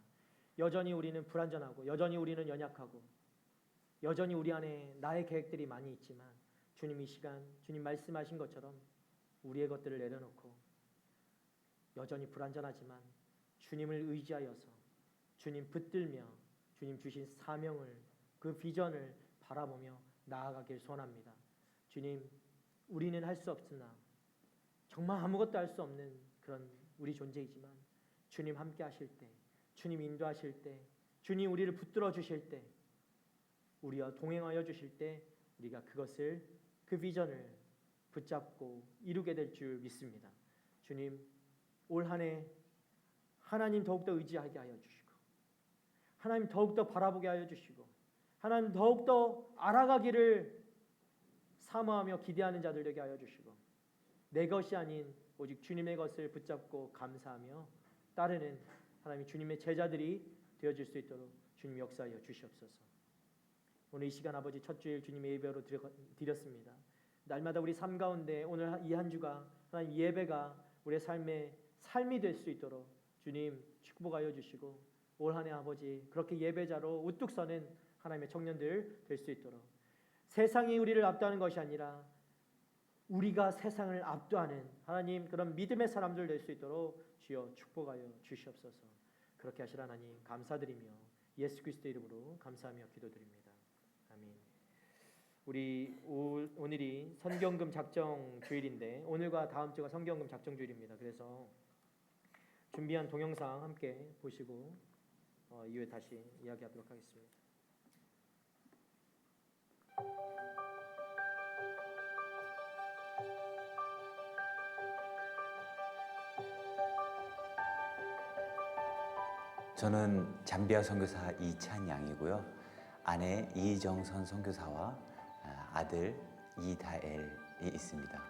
여전히 우리는 불완전하고 여전히 우리는 연약하고 여전히 우리 안에 나의 계획들이 많이 있지만 주님, 이 시간 주님 말씀하신 것처럼 우리의 것들을 내려놓고 여전히 불완전하지만 주님을 의지하여서 주님 붙들며 주님 주신 사명을, 그 비전을 바라보며 나아가길 소원합니다. 주님, 우리는 할 수 없으나 정말 아무것도 할 수 없는 그런 우리 존재이지만 주님 함께 하실 때, 주님 인도하실 때, 주님 우리를 붙들어 주실 때, 우리와 동행하여 주실 때 우리가 그것을, 그 비전을 붙잡고 이루게 될 줄 믿습니다. 주님, 올 한 해 하나님 더욱더 의지하게 하여 주시고 하나님 더욱더 바라보게 하여 주시고 하나님 더욱더 알아가기를 사모하며 기대하는 자들 되게 하여 주시고 내 것이 아닌 오직 주님의 것을 붙잡고 감사하며 따르는 하나님 주님의 제자들이 되어질 수 있도록 주님 역사하여 주시옵소서. 오늘 이 시간 아버지 첫 주일 주님의 예배로 드렸습니다. 날마다 우리 삶 가운데 오늘 이 한 주가 하나님 예배가 우리의 삶의 삶이 될 수 있도록 주님 축복하여 주시고 올 한 해 아버지 그렇게 예배자로 우뚝 서는 하나님의 청년들 될 수 있도록 세상이 우리를 압도하는 것이 아니라 우리가 세상을 압도하는 하나님 그런 믿음의 사람들 될 수 있도록 주여 축복하여 주시옵소서. 그렇게 하시라 하나님 감사드리며 예수 그리스도 이름으로 감사하며 기도드립니다. 아멘. 우리 오늘이 선경금 작정 주일인데 오늘과 다음 주가 선경금 작정 주일입니다. 그래서 준비한 동영상 함께 보시고 이후에 다시 이야기하도록 하겠습니다. 저는 잠비아 선교사 이찬양이고요. 아내 이정선 선교사와 아들 이다엘이 있습니다.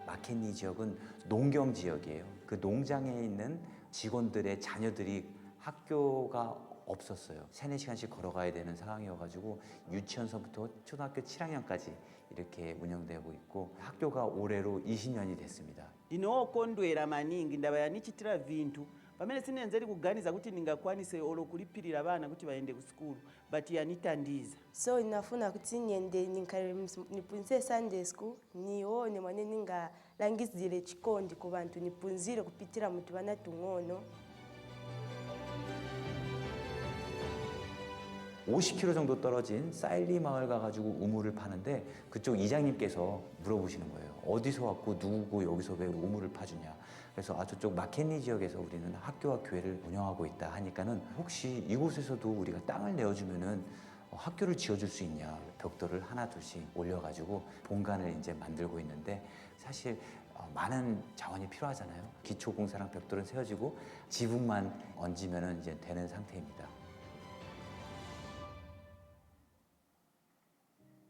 마켓니 지역은 농경 지역이에요. 그 농장에 있는 직원들의 자녀들이 학교가 없었어요. 3-4시간씩 걸어가야 되는 상황이어가지고 유치원서부터 초등학교 7학년까지 이렇게 운영되고 있고 학교가 올해로 20년이 됐습니다. ndinokondwera maningi ndabayanichitira vintu pamene sinenzeri kuganiza kuti ndingakwanise olo kulipirira bana kuti baende ku sukulu but yanitandiza. So ninafuna kuti niende nipunzire Sunday school nione mwane ningalangizire chikondi ku bantu nipunzire kupitira mutu bana tung'ono. 50km 정도 떨어진 사일리 마을 가가지고 우물을 파는데 그쪽 이장님께서 물어보시는 거예요. 어디서 왔고 누구고 여기서 왜 우물을 파주냐. 그래서 저쪽 마켄니 지역에서 우리는 학교와 교회를 운영하고 있다 하니까는 혹시 이곳에서도 우리가 땅을 내어주면은 학교를 지어줄 수 있냐. 벽돌을 하나 둘씩 올려가지고 본관을 이제 만들고 있는데 사실 많은 자원이 필요하잖아요. 기초공사랑 벽돌은 세워지고 지붕만 얹으면은 이제 되는 상태입니다.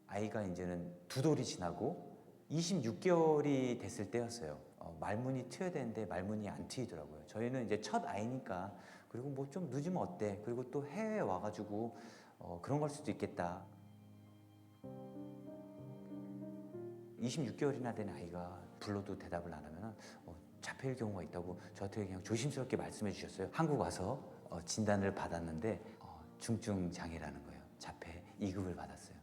아이가 이제는 2돌이 지나고 26개월이 됐을 때였어요. 말문이 트여야 되는데 말문이 안 트이더라고요. 저희는 이제 첫 아이니까 그리고 뭐 좀 늦으면 어때? 그리고 또 해외에 와가지고 그런 걸 수도 있겠다. 26개월이나 된 아이가 불러도 대답을 안 하면 자폐일 경우가 있다고 저한테 그냥 조심스럽게 말씀해 주셨어요. 한국 와서 진단을 받았는데 중증 장애라는 거예요. 자폐 2급을 받았어요.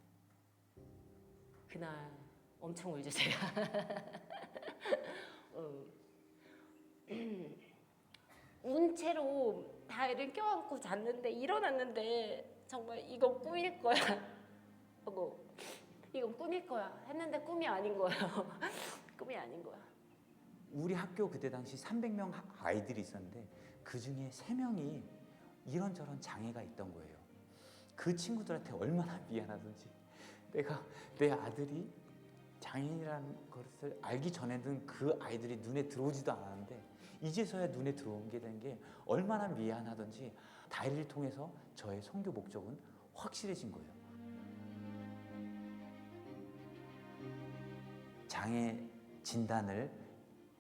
그날 엄청 울죠 제가. 운 채로 다리를 껴안고 잤는데 일어났는데 정말 이건 꿈일 거야 하고 이건 꿈일 거야 했는데 꿈이 아닌 거예요. 꿈이 아닌 거야. 우리 학교 그때 당시 300명 아이들이 있었는데 그 중에 3명이 이런저런 장애가 있던 거예요. 그 친구들한테 얼마나 미안하던지. 내가 내 아들이 장애인이라는 것을 알기 전에는 그 아이들이 눈에 들어오지도 않았는데 이제서야 눈에 들어온 게 된 게 얼마나 미안하던지 다이를 통해서 저의 선교 목적은 확실해진 거예요. 장애 진단을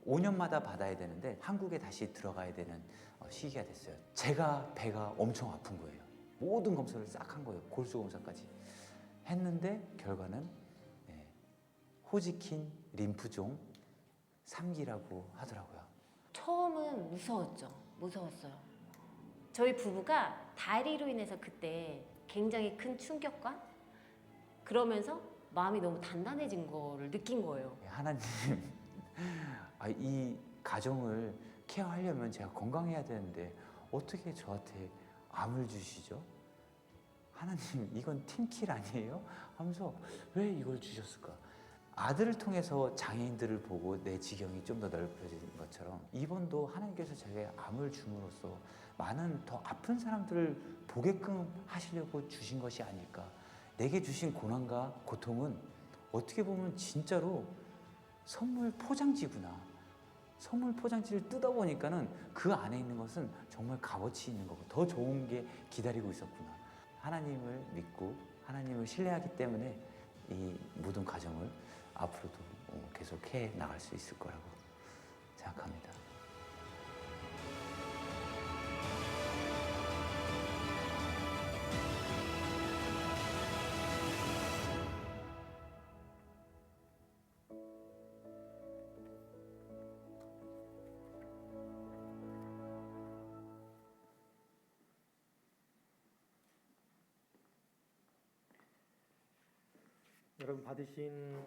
5년마다 받아야 되는데 한국에 다시 들어가야 되는 시기가 됐어요. 제가 배가 엄청 아픈 거예요. 모든 검사를 싹 한 거예요. 골수 검사까지. 했는데 결과는 호지킨 림프종 3기라고 하더라고요. 처음은 무서웠어요. 저희 부부가 다리로 인해서 그때 굉장히 큰 충격과 그러면서 마음이 너무 단단해진 거를 느낀 거예요. 하나님, 이 가정을 케어하려면 제가 건강해야 되는데 어떻게 저한테 암을 주시죠? 하나님, 이건 팀킬 아니에요? 하면서 왜 이걸 주셨을까? 아들을 통해서 장애인들을 보고 내 지경이 좀 더 넓혀진 것처럼 이번도 하나님께서 제게 암을 줌으로써 많은 더 아픈 사람들을 보게끔 하시려고 주신 것이 아닐까. 내게 주신 고난과 고통은 어떻게 보면 진짜로 선물 포장지구나. 선물 포장지를 뜯어보니까는 그 안에 있는 것은 정말 값어치 있는 거고 더 좋은 게 기다리고 있었구나. 하나님을 믿고 하나님을 신뢰하기 때문에 이 모든 과정을 앞으로도 계속 해 나갈 수 있을 거라고 생각합니다. 여러분 받으신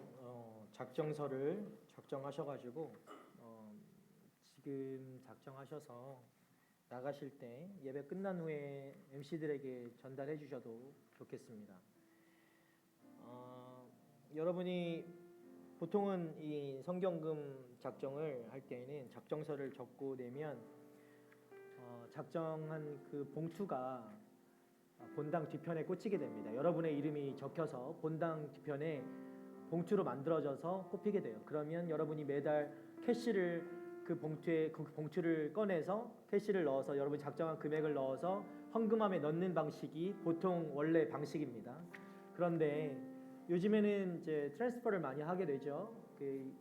작정서를 작정하셔가지고 지금 작정하셔서 나가실 때 예배 끝난 후에 MC들에게 전달해 주셔도 좋겠습니다. 여러분이 보통은 이 성경금 작정을 할 때에는 작정서를 적고 내면 작정한 그 봉투가 본당 뒤편에 꽂히게 됩니다. 여러분의 이름이 적혀서 본당 뒤편에 봉투로 만들어져서 꼽히게 돼요. 그러면 여러분이 매달 캐시를 그 봉투를 꺼내서 캐시를 넣어서 여러분이 작정한 금액을 넣어서 헌금함에 넣는 방식이 보통 원래 방식입니다. 그런데 요즘에는 이제 트랜스퍼를 많이 하게 되죠. 그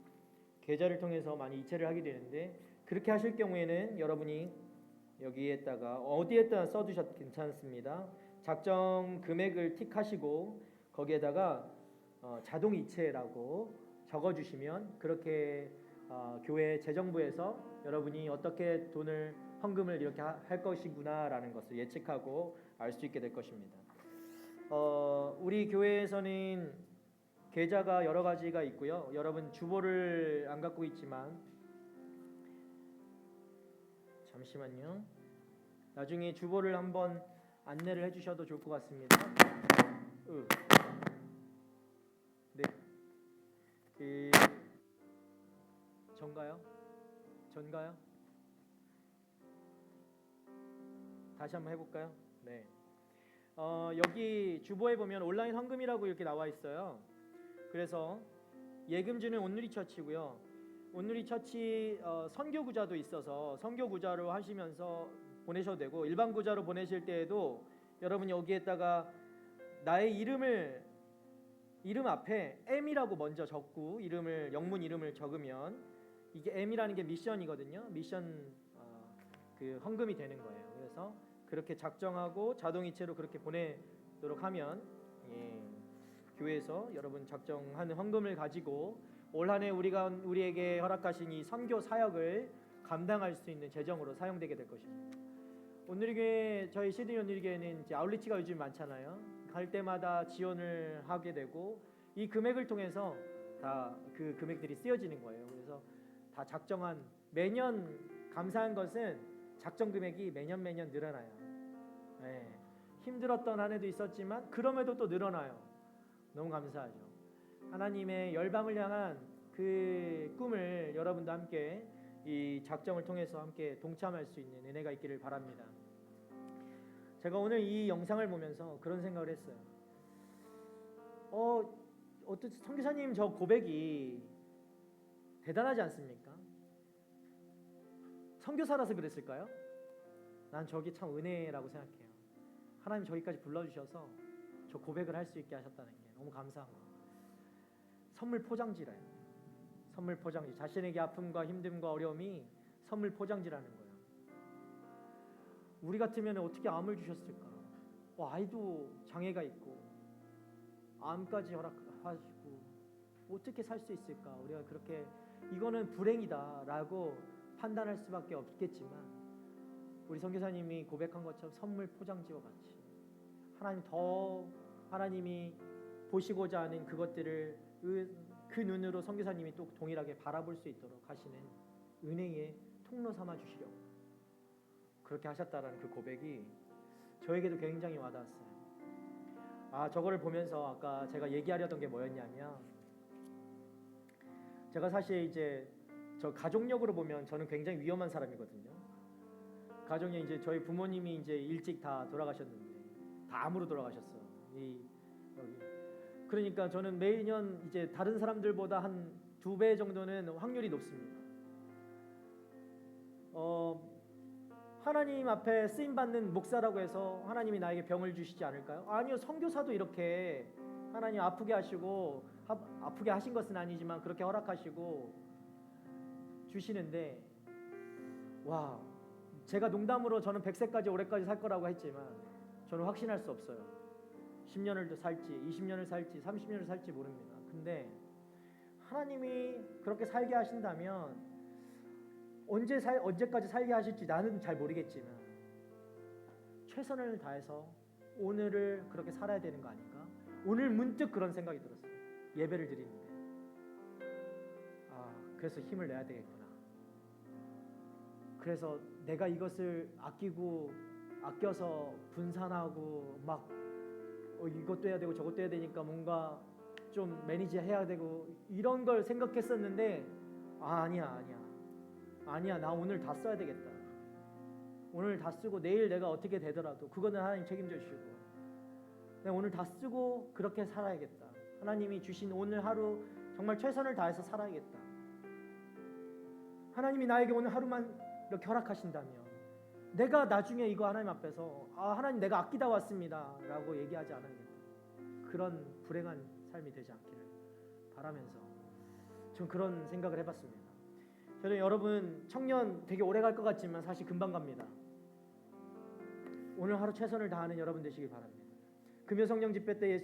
계좌를 통해서 많이 이체를 하게 되는데 그렇게 하실 경우에는 여러분이 여기에다가 어디에다 써두셔도 괜찮습니다. 작정 금액을 틱하시고 거기에다가 자동 이체라고 적어주시면 그렇게 교회 재정부에서 여러분이 어떻게 돈을 헌금을 이렇게 할 것이구나라는 것을 예측하고 알 수 있게 될 것입니다. 우리 교회에서는 계좌가 여러 가지가 있고요. 여러분 주보를 안 갖고 있지만 잠시만요. 나중에 주보를 한번 안내를 해주셔도 좋을 것 같습니다. 네. 전가요? 다시 한번 해볼까요? 네. 여기 주보에 보면 온라인 헌금이라고 이렇게 나와 있어요. 그래서 예금주는 온누리 처치고요. 온누리 처치 선교 구자도 있어서 선교 구자로 하시면서 보내셔도 되고, 일반 구자로 보내실 때에도 여러분 여기에다가 나의 이름 앞에 M이라고 먼저 적고 영문 이름을 적으면 이게 M이라는 게 미션이거든요. 미션 그 헌금이 되는 거예요. 그래서 그렇게 작정하고 자동이체로 그렇게 보내도록 하면 교회에서 여러분 작정하는 헌금을 가지고 올 한 해 우리에게 허락하신 이 선교 사역을 감당할 수 있는 재정으로 사용되게 될 것입니다. 온누리교회, 저희 시드니 온누리교회는 이제 아울리치가 요즘 많잖아요. 갈 때마다 지원을 하게 되고 이 금액을 통해서 다 그 금액들이 쓰여지는 거예요. 그래서 다 작정한, 매년 감사한 것은 작정 금액이 매년 늘어나요. 네. 힘들었던 한 해도 있었지만 그럼에도 또 늘어나요. 너무 감사하죠. 하나님의 열방을 향한 그 꿈을 여러분도 함께 이 작정을 통해서 함께 동참할 수 있는 은혜가 있기를 바랍니다. 제가 오늘 이 영상을 보면서 그런 생각을 했어요. 어떤 선교사님 저 고백이 대단하지 않습니까? 선교사라서 그랬을까요? 난 저기 참 은혜라고 생각해요. 하나님 저기까지 불러주셔서 저 고백을 할 수 있게 하셨다는 게 너무 감사한 거예요. 선물 포장지래요. 선물 포장지. 자신에게 아픔과 힘듦과 어려움이 선물 포장지라는 거예요. 우리 같으면 어떻게 암을 주셨을까? 아이도 장애가 있고 암까지 허락하시고 어떻게 살 수 있을까? 우리가 그렇게 이거는 불행이다라고 판단할 수밖에 없겠지만 우리 선교사님이 고백한 것처럼 선물 포장지와 같이 하나님이 보시고자 하는 그것들을 그 눈으로 선교사님이 또 동일하게 바라볼 수 있도록 하시는 은혜의 통로 삼아 주시려고 그렇게 하셨다라는 그 고백이 저에게도 굉장히 와닿았어요. 저거를 보면서 아까 제가 얘기하려던 게 뭐였냐면, 제가 사실 이제 저 가족력으로 보면 저는 굉장히 위험한 사람이거든요. 가족력, 이제 저희 부모님이 이제 일찍 다 돌아가셨는데 다 암으로 돌아가셨어요. 여기. 그러니까 저는 매년 이제 다른 사람들보다 한 2배 정도는 확률이 높습니다. 하나님 앞에 쓰임 받는 목사라고 해서 하나님이 나에게 병을 주시지 않을까요? 아니요. 선교사도 이렇게 하나님 아프게 하시고, 아프게 하신 것은 아니지만 그렇게 허락하시고 주시는데, 와, 제가 농담으로 저는 100세까지 올해까지 살 거라고 했지만 저는 확신할 수 없어요. 10년을 살지 20년을 살지 30년을 살지 모릅니다. 근데 하나님이 그렇게 살게 하신다면 언제까지 살게 하실지 나는 잘 모르겠지만 최선을 다해서 오늘을 그렇게 살아야 되는 거 아닌가? 오늘 문득 그런 생각이 들었어요. 예배를 드리는데 그래서 힘을 내야 되겠구나. 그래서 내가 이것을 아껴서 분산하고 막 이것도 해야 되고 저것도 해야 되니까 뭔가 좀 매니지 해야 되고 이런 걸 생각했었는데 아니야 나 오늘 다 써야 되겠다. 오늘 다 쓰고 내일 내가 어떻게 되더라도 그거는 하나님 책임져 주시고 내가 오늘 다 쓰고 그렇게 살아야겠다. 하나님이 주신 오늘 하루 정말 최선을 다해서 살아야겠다. 하나님이 나에게 오늘 하루만 이렇게 허락하신다면 내가 나중에 이거 하나님 앞에서 하나님 내가 아끼다 왔습니다 라고 얘기하지 않으면 그런 불행한 삶이 되지 않기를 바라면서 전 그런 생각을 해봤습니다. 저는 여러분 청년 되게 오래 갈 것 같지만 사실 금방 갑니다. 오늘 하루 최선을 다하는 여러분 되시길 바랍니다. 금요성령 집회 때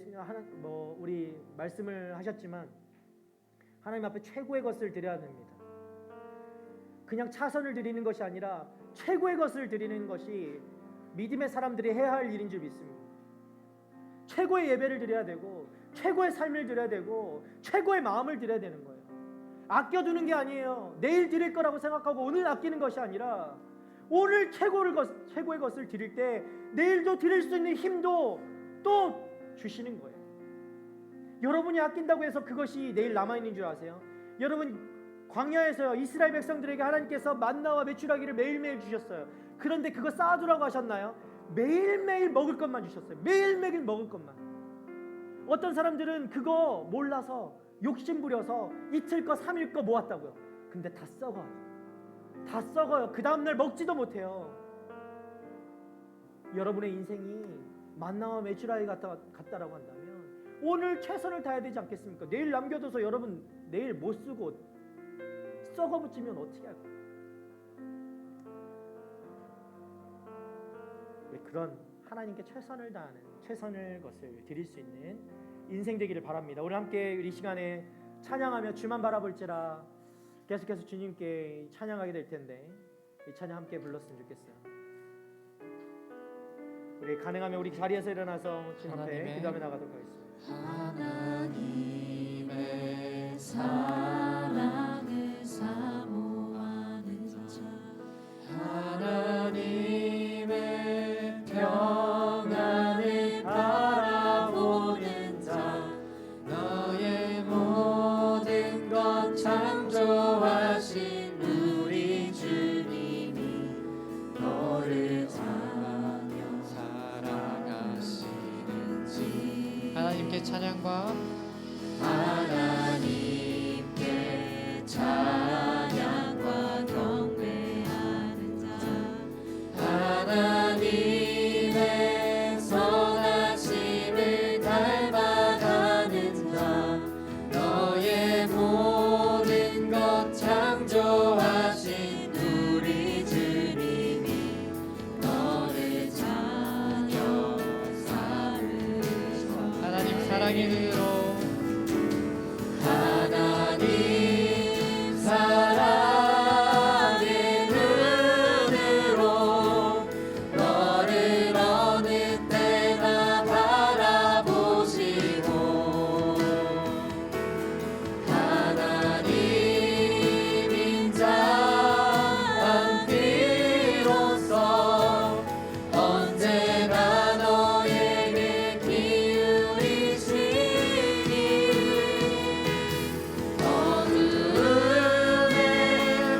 우리 말씀을 하셨지만 하나님 앞에 최고의 것을 드려야 됩니다. 그냥 차선을 드리는 것이 아니라 최고의 것을 드리는 것이 믿음의 사람들이 해야 할 일인 줄 믿습니다. 최고의 예배를 드려야 되고 최고의 삶을 드려야 되고 최고의 마음을 드려야 되는 거예요. 아껴두는 게 아니에요. 내일 드릴 거라고 생각하고 오늘 아끼는 것이 아니라 오늘 최고의 것을 드릴 때 내일도 드릴 수 있는 힘도 또 주시는 거예요. 여러분이 아낀다고 해서 그것이 내일 남아있는 줄 아세요? 여러분 광야에서요 이스라엘 백성들에게 하나님께서 만나와 메추라기를 매일매일 주셨어요. 그런데 그거 쌓아두라고 하셨나요? 매일매일 먹을 것만 주셨어요. 매일매일 먹을 것만. 어떤 사람들은 그거 몰라서 욕심부려서 이틀 거 3일 거 모았다고요. 근데 다 썩어요. 다 썩어요. 그 다음날 먹지도 못해요. 여러분의 인생이 만나와 메추라기 같다라고 한다면 오늘 최선을 다해야 되지 않겠습니까? 내일 남겨둬서 여러분 내일 못 쓰고 썩어붙이면 어떻게 할까요? 그런 하나님께 최선을 다하는 최선의 것을 드릴 수 있는 인생 되기를 바랍니다. 우리 함께 이 시간에 찬양하며 주만 바라볼지라 계속해서 주님께 찬양하게 될 텐데 이 찬양 함께 불렀으면 좋겠어요. 우리 가능하면 우리 자리에서 일어나서 주님 앞에 기도하며 나가도록 하겠습니다. 하나님의 사랑을 사모하는 자, 하나님의 평안을 바라보는 자, 너의 모든 것 창조하신 우리 주님이 너를 사랑하며 사랑하시는지. 하나님께 찬양과 하나님께 찬양과 경배하는 자, 하나님의 선하심을 닮아가는 자, 너의 모든 것 창조하신 우리 주님이 너를 자녀 삼으셔. 하나님 사랑의 눈으로 하나님 사랑의 눈으로 너를 어느 때나 바라보시고, 하나님 인자한 귀로서 언제나 너에게 기울이시니 어두움에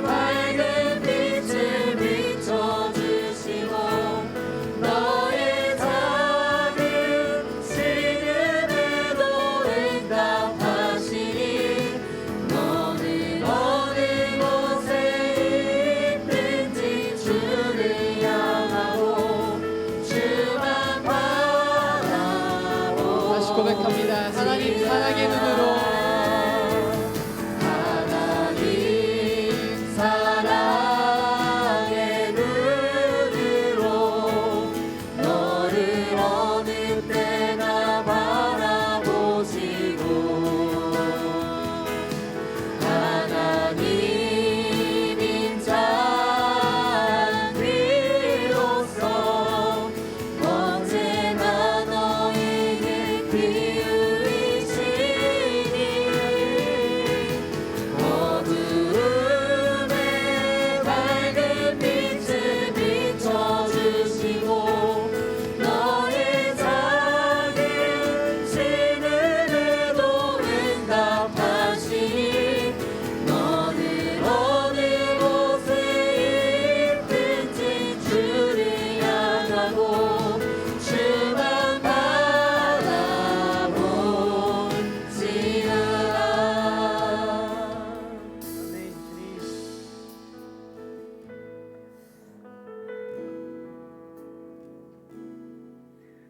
밝은 빛을 비춰주시고 너의 작은 시름에도 응답하시니 너는 어느 곳에 있든지 주를 향하고 주만 바라보. 다시 고백합니다. 하나님 사랑의 눈으로 하나님 사랑의 눈으로 너를 어느 때나 바라보시고, 하나님 인자한 귀로서 언제나 너에게 기울이시니 어두움에 밝은 빛을 비춰주시고 너의 작은 시름에도 응답하시니 너는 어느 곳에 있든지 주를 향하고 주만 바라볼지어다. 아멘. 주님.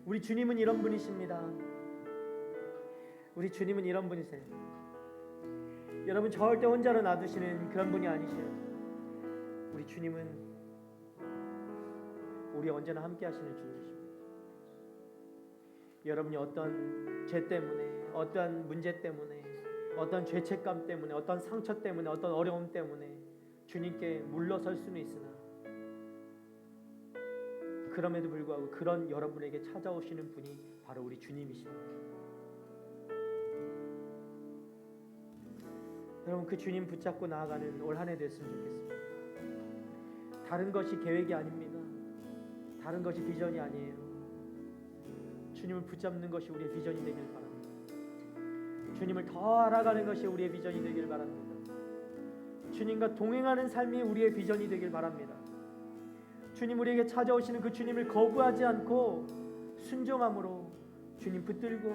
우리 주님은 이런 분이십니다. 우리 주님은 이런 분이세요. 여러분 절대 혼자로 놔두시는 그런 분이 아니세요. 우리 주님은 우리 언제나 함께 하시는 주님이십니다. 여러분이 어떤 죄 때문에, 어떤 문제 때문에, 어떤 죄책감 때문에, 어떤 상처 때문에, 어떤 어려움 때문에 주님께 물러설 수는 있으나 그럼에도 불구하고 그런 여러분에게 찾아오시는 분이 바로 우리 주님이십니다. 여러분, 그 주님 붙잡고 나아가는 올 한 해 됐으면 좋겠습니다. 다른 것이 계획이 아닙니다. 다른 것이 비전이 아니에요. 주님을 붙잡는 것이 우리의 비전이 되길 바랍니다. 주님을 더 알아가는 것이 우리의 비전이 되길 바랍니다. 주님과 동행하는 삶이 우리의 비전이 되길 바랍니다. 주님, 우리에게 찾아오시는 그 주님을 거부하지 않고 순종함으로 주님 붙들고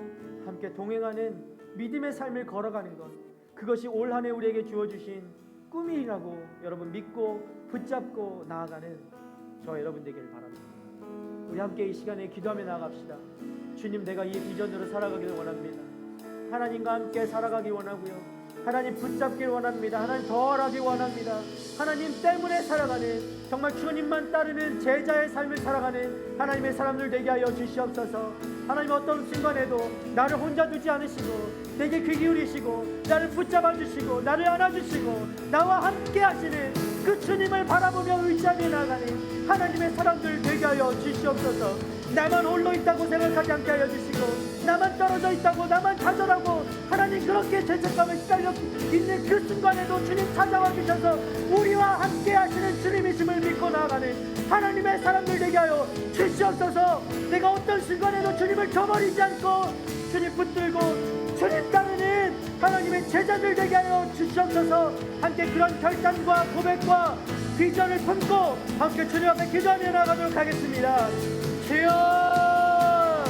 함께 동행하는 믿음의 삶을 걸어가는 것, 그것이 올 한 해 우리에게 주어주신 꿈이라고 여러분 믿고 붙잡고 나아가는 저 여러분 되길 바랍니다. 우리 함께 이 시간에 기도하며 나아갑시다. 주님, 내가 이 비전으로 살아가기를 원합니다. 하나님과 함께 살아가기 원하고요. 하나님 붙잡길 원합니다. 하나님 더 알아가기 원합니다. 하나님 때문에 살아가는, 정말 주님만 따르는 제자의 삶을 살아가는 하나님의 사람들 되게 하여 주시옵소서. 하나님, 어떤 순간에도 나를 혼자 두지 않으시고 내게 귀 기울이시고 나를 붙잡아 주시고 나를 안아주시고 나와 함께 하시는 그 주님을 바라보며 의지하며 나가는 하나님의 사람들 되게 하여 주시옵소서. 나만 홀로 있다고 생각하지 않게 하여 주시고, 나만 떨어져 있다고, 나만 좌절하고 하나님 그렇게 죄책감에 시달려 있는 그 순간에도 주님 찾아와 주셔서 우리와 함께 하시는 주님이심을 믿고 나아가는 하나님의 사람들 되게 하여 주시옵소서. 내가 어떤 순간에도 주님을 저버리지 않고 주님 붙들고 주님 따르는 하나님의 제자들 되게 하여 주시옵소서. 함께 그런 결단과 고백과 비전을 품고 함께 주님 앞에 기도하며 나가도록 하겠습니다. 주여,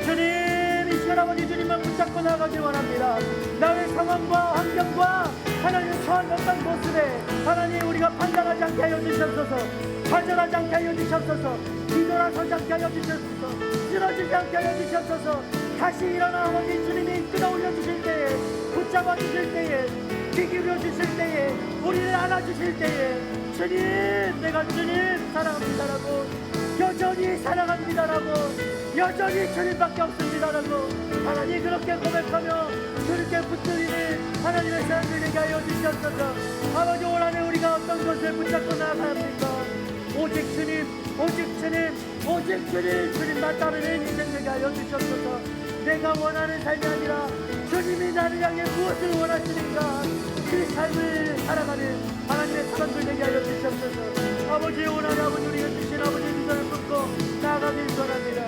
주님, 이 시간 아버지 주님만 붙잡고 나가길 원합니다. 나의 상황과 환경과 하나님의 처한 어떤 모습에 하나님 우리가 판단하지 않게 하여 주시옵소서. 좌절하지 않게 하여 주시옵소서. 뒤돌아서지 않게 하여 주시옵소서. 쓰러지지 않게 하여 주시옵소서. 다시 일어나 아버지 주님이 끌어올려 주실 때에, 붙잡아 주실 때에, 귀 기울여 주실 때에, 우리를 안아주실 때에 주님, 내가 주님 사랑합니다라고, 여전히 사랑합니다라고, 여전히 주님밖에 없습니다라고 하나님 그렇게 고백하며 주님께 붙들리는 하나님의 사람들에게 하여 주시옵소서. 아버지, 올 한 해 우리가 어떤 것을 붙잡고 나아가야 합니까? 오직 주님, 오직 주님, 오직 주님, 주님만 따르는 인생 되게 하여 주시옵소서. 내가 원하는 삶이 아니라 주님이 나를 향해 무엇을 원하시는가, 그 삶을 살아가는 하나님의 사람들 되게 하여 주시옵소서. 아버지, 올 한 해 아버지 우리가 주신 아버지의 비전을 품고 나아가길 원합니다.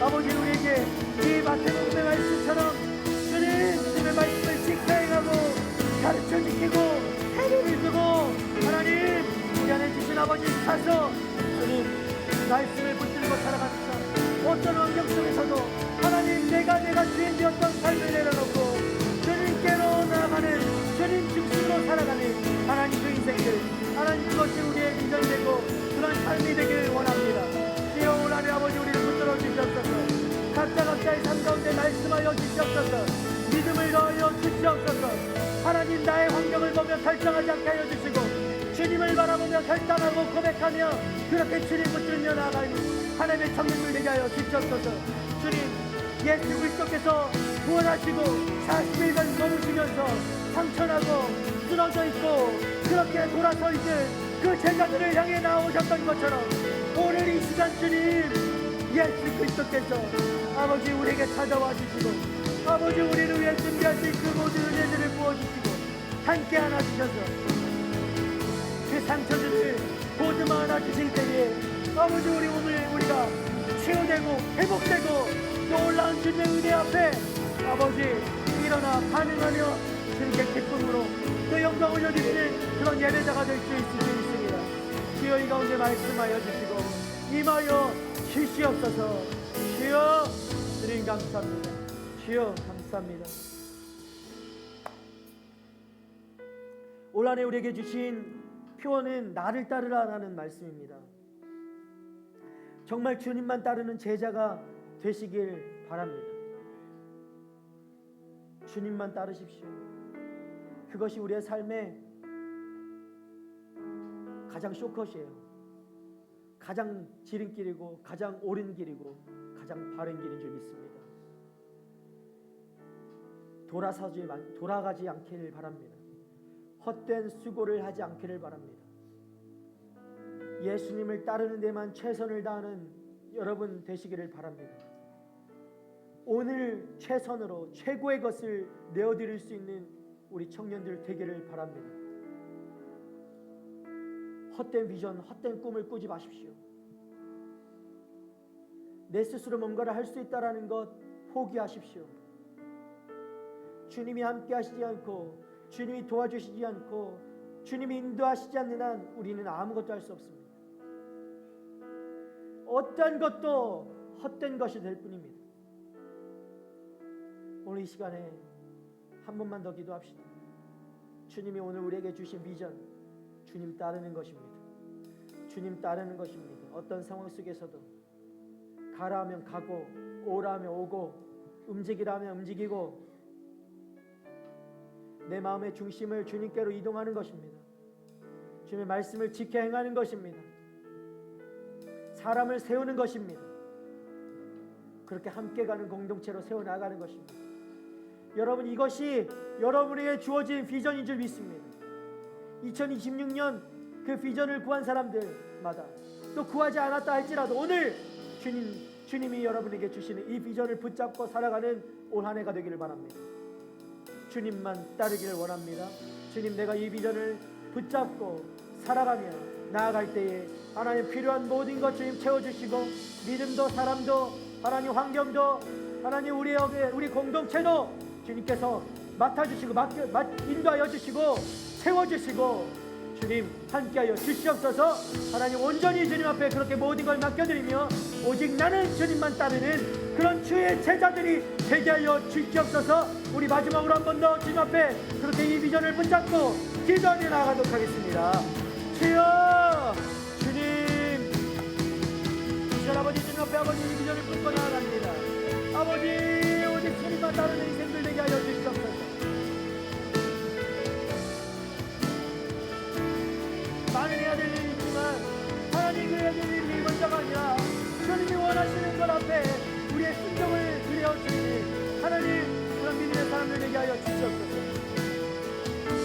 아버지, 우리에게 이 마태복음의 말씀처럼 주님의 말씀을 지켜 행하고 가르쳐 지키고 해를 두고 하나님 우리 안에 주신 아버지 사서 주님 말씀을 붙들고 살아갑니다. 어떤 환경 속에서도 하나님 내가 주인 되었던 삶을 내려놓고 주님께로 나아가는, 주님 중심으로 살아가는 하나님 그 인생들, 하나님 그것이 우리의 비전이 되고 그런 삶이 되기를 원합니다. 주여, 올 한 해 아버지 우리를 붙들어 주시옵소서. 각자의 삶 가운데 말씀하여 주시옵소서. 믿음을 더하여 주시옵소서. 하나님, 나의 환경을 보며 결정하지 않게 하여 주시고 주님을 바라보며 결단하고 고백하며 그렇게 주님 붙들며 나아가는 하나님의 청년들 되게 하여 주시옵소서. 주님, 예수 그리스도께서 구원하시고 40일간 넘으시면서 상처나고 쓰러져 있고 그렇게 돌아서 있는 그 제자들을 향해 나오셨던 것처럼 오늘 이 시간 주님, 예수 그리스도께서 아버지 우리에게 찾아와 주시고 아버지 우리를 위해 준비하신 그 모든 은혜들을 부어주시고 함께 안아주셔서 그 상처들을 모두 안아주실 때에 아버지 우리 오늘 우리가 치유되고 회복되고 또 올라온 주님의 은혜 앞에 아버지 일어나 반응하며 주님께 기쁨으로 또 영광 올려드리는 그런 예배자가 될 수 있을 수 있습니다. 주여, 이 가운데 말씀하여 주시고 임하여 주시옵소서. 주여, 주님 감사합니다. 주여 감사합니다. 올 한 해 우리에게 주신 표어는 나를 따르라라는 말씀입니다. 정말 주님만 따르는 제자가 되시길 바랍니다. 주님만 따르십시오. 그것이 우리의 삶의 가장 쇼컷이에요. 가장 지름길이고 가장 옳은 길이고 가장 바른 길인 줄 믿습니다. 돌아가지 않기를 바랍니다. 헛된 수고를 하지 않기를 바랍니다. 예수님을 따르는 데만 최선을 다하는 여러분 되시기를 바랍니다. 오늘 최선으로 최고의 것을 내어드릴 수 있는 우리 청년들 되기를 바랍니다. 헛된 비전, 헛된 꿈을 꾸지 마십시오. 내 스스로 뭔가를 할 수 있다라는 것 포기하십시오. 주님이 함께 하시지 않고, 주님이 도와주시지 않고, 주님이 인도하시지 않는 한 우리는 아무것도 할 수 없습니다. 어떤 것도 헛된 것이 될 뿐입니다. 오늘 이 시간에 한 번만 더 기도합시다. 주님이 오늘 우리에게 주신 비전, 주님 따르는 것입니다. 주님 따르는 것입니다. 어떤 상황 속에서도 가라 하면 가고, 오라 하면 오고, 움직이라 하면 움직이고, 내 마음의 중심을 주님께로 이동하는 것입니다. 주님의 말씀을 지켜 행하는 것입니다. 사람을 세우는 것입니다. 그렇게 함께 가는 공동체로 세워나가는 것입니다. 여러분, 이것이 여러분에게 주어진 비전인 줄 믿습니다. 2026년 그 비전을 구한 사람들마다, 또 구하지 않았다 할지라도 오늘 주님이 여러분에게 주시는 이 비전을 붙잡고 살아가는 올 한 해가 되기를 바랍니다. 주님만 따르기를 원합니다. 주님, 내가 이 비전을 붙잡고 살아가며 나아갈 때에 하나님 필요한 모든 것 주님 채워주시고, 믿음도 사람도 하나님 환경도 하나님 우리 공동체도 주님께서 맡아주시고 인도하여 주시고 세워주시고 주님 함께하여 주시옵소서. 하나님 온전히 주님 앞에 그렇게 모든 걸 맡겨드리며 오직 나는 주님만 따르는 그런 주의 제자들이 되게 하여 주시옵소서. 우리 마지막으로 한 번 더 주님 앞에 그렇게 이 비전을 붙잡고 기도하며 나아가도록 하겠습니다. 주여, 주님, 이전 아버지 주님 앞에 아버지 이 비전을 붙고 나아갑니다. 아버지 오직 주님만 따르는 인생들 되게 하여 주시옵소서. 많은 해야 될 일이 있지만 하나님 그래야 될 일이 먼저가 아니라 주님이 원하시는 것 앞에 우리의 순종을 드려주니 하나님 그런 믿음의 사람들 되게 하여 주시옵소서.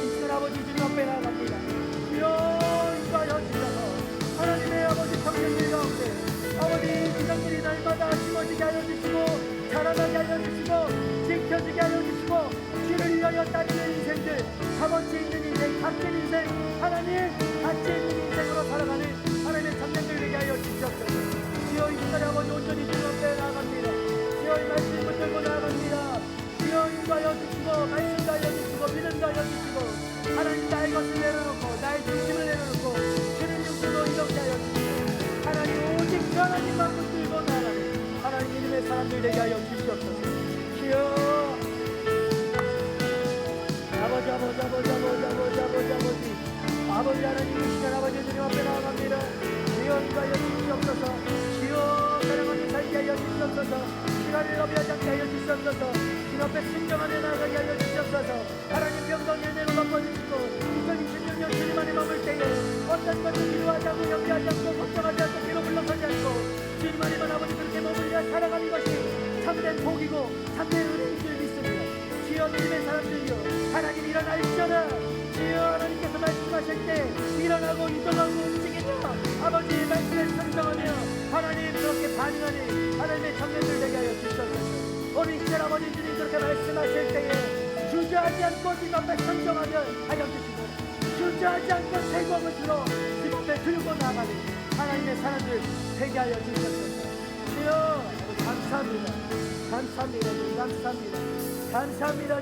이스라엘 아버지 주님 앞에 나아갑니다. 주여 인도하여 주셔서 하나님의 아버지 청년들 가운데 아버지 기적들이 날마다 심어지게 하여 주시고 자라나게 하여 주시고 지켜지게 하여 주시고 주를 위하여 따르는 인생들, 값어치 있는 인생, 값진 인생, 하나님 가치 있는 인생으로 살아가는 하나님의 청년들 되게 하여 주시옵소서. 주여 이 시간에 아버지 온전히 주님 앞에 나아갑니다. 주여 이 말씀 붙들고 나아갑니다. 주여 인도하여 주시고 말씀 하여 주시고 믿음 하여 주시고 하나님 나의 것을 내려놓고 나의 중심을 내려놓고 주는 중심으로 이동케 하여 주시고 하나님 오직 주 하나님만 붙들고 나아가는 하나님 믿음의 사람들 되게 하여 주시옵소서. 주여 아버지 하나님 이 시간 아버지 주님 앞에 나아갑니다. 주여 인도하여 주시옵소서. 주여 사랑하는 살게 하여 주시옵소서. 시간을 너비하지 않게 하여 주시옵소서. 주님 앞에 순정하며 나아가게 하여 주시옵소서. 하나님 병동의 은혜로 덮어주시고 2026년 주님 안에 머물 때에 어떤 것도 기도하지 않고 염려하지 않고 걱정하지 않고 뒤로 물러서지 않고 주님 안에만 아버지 그렇게 머물러 살아가는 것이 참된 복이고 참된 은혜인 줄 믿습니다. 주여 믿음의 사람들이여 하나님 일어나시잖아. 주여 하나님께서 말씀하실 때 일어나고 이동하고 움직이며 아버지의 말씀에 순종하며 하나님 그렇게 반응하는 하나님의 청년들 되게 하여 주시옵소서. 오늘 이스라엘 아버지 주님 그렇게 말씀하실 때에 주저하지 않고 주님 앞에 순종하며 하여 주시고 주저하지 않고 최고 것으로 주님 앞에 들고 나가는 하나님의 사람들 되게 하여 주시옵소서. 주여 감사합니다. 감사합니다. 주님 감사합니다. 감사합니다.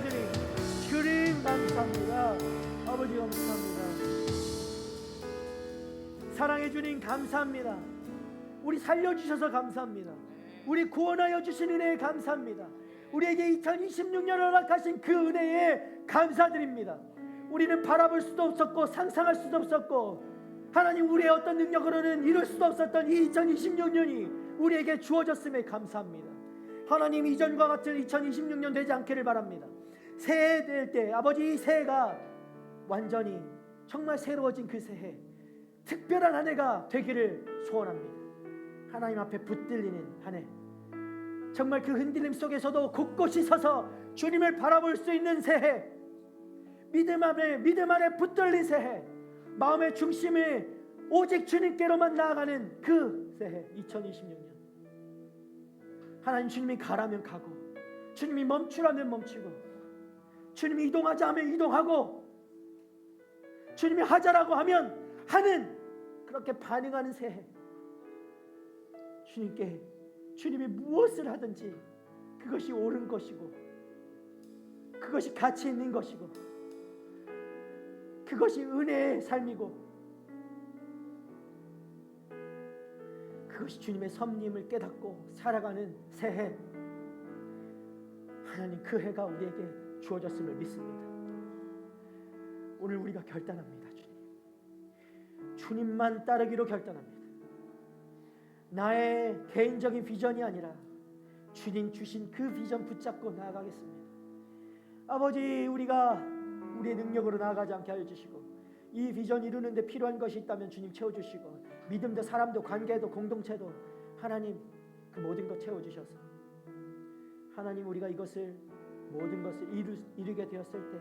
주님 감사합니다. 아버지 감사합니다. 사랑해 주님 감사합니다. 우리 살려주셔서 감사합니다. 우리 구원하여 주신 은혜에 감사합니다. 우리에게 2026년 허락하신 그 은혜에 감사드립니다. 우리는 바라볼 수도 없었고 상상할 수도 없었고 하나님 우리의 어떤 능력으로는 이룰 수도 없었던 이 2026년이 우리에게 주어졌음에 감사합니다. 하나님 이전과 같은 2026년 되지 않기를 바랍니다. 새해 될 때 아버지 이 새해가 완전히 정말 새로워진 그 새해 특별한 한 해가 되기를 소원합니다. 하나님 앞에 붙들리는 한 해, 정말 그 흔들림 속에서도 곳곳이 서서 주님을 바라볼 수 있는 새해, 믿음 안에 붙들린 새해, 마음의 중심에 오직 주님께로만 나아가는 그 새해 2026년, 하나님 주님이 가라면 가고, 주님이 멈추라면 멈추고, 주님이 이동하자 하면 이동하고, 주님이 하자라고 하면 하는, 그렇게 반응하는 새해, 주님께 주님이 무엇을 하든지 그것이 옳은 것이고, 그것이 가치 있는 것이고, 그것이 은혜의 삶이고, 그것이 주님의 섭림을 깨닫고 살아가는 새해, 하나님 그 해가 우리에게 주어졌음을 믿습니다. 오늘 우리가 결단합니다. 주님만 따르기로 결단합니다. 나의 개인적인 비전이 아니라 주님 주신 그 비전 붙잡고 나아가겠습니다. 아버지, 우리가 우리의 능력으로 나아가지 않게 하여 주시고, 이 비전 이루는데 필요한 것이 있다면 주님 채워주시고, 믿음도 사람도 관계도 공동체도 하나님 그 모든 것 채워주셔서, 하나님 우리가 이것을 모든 것을 이루게 되었을 때에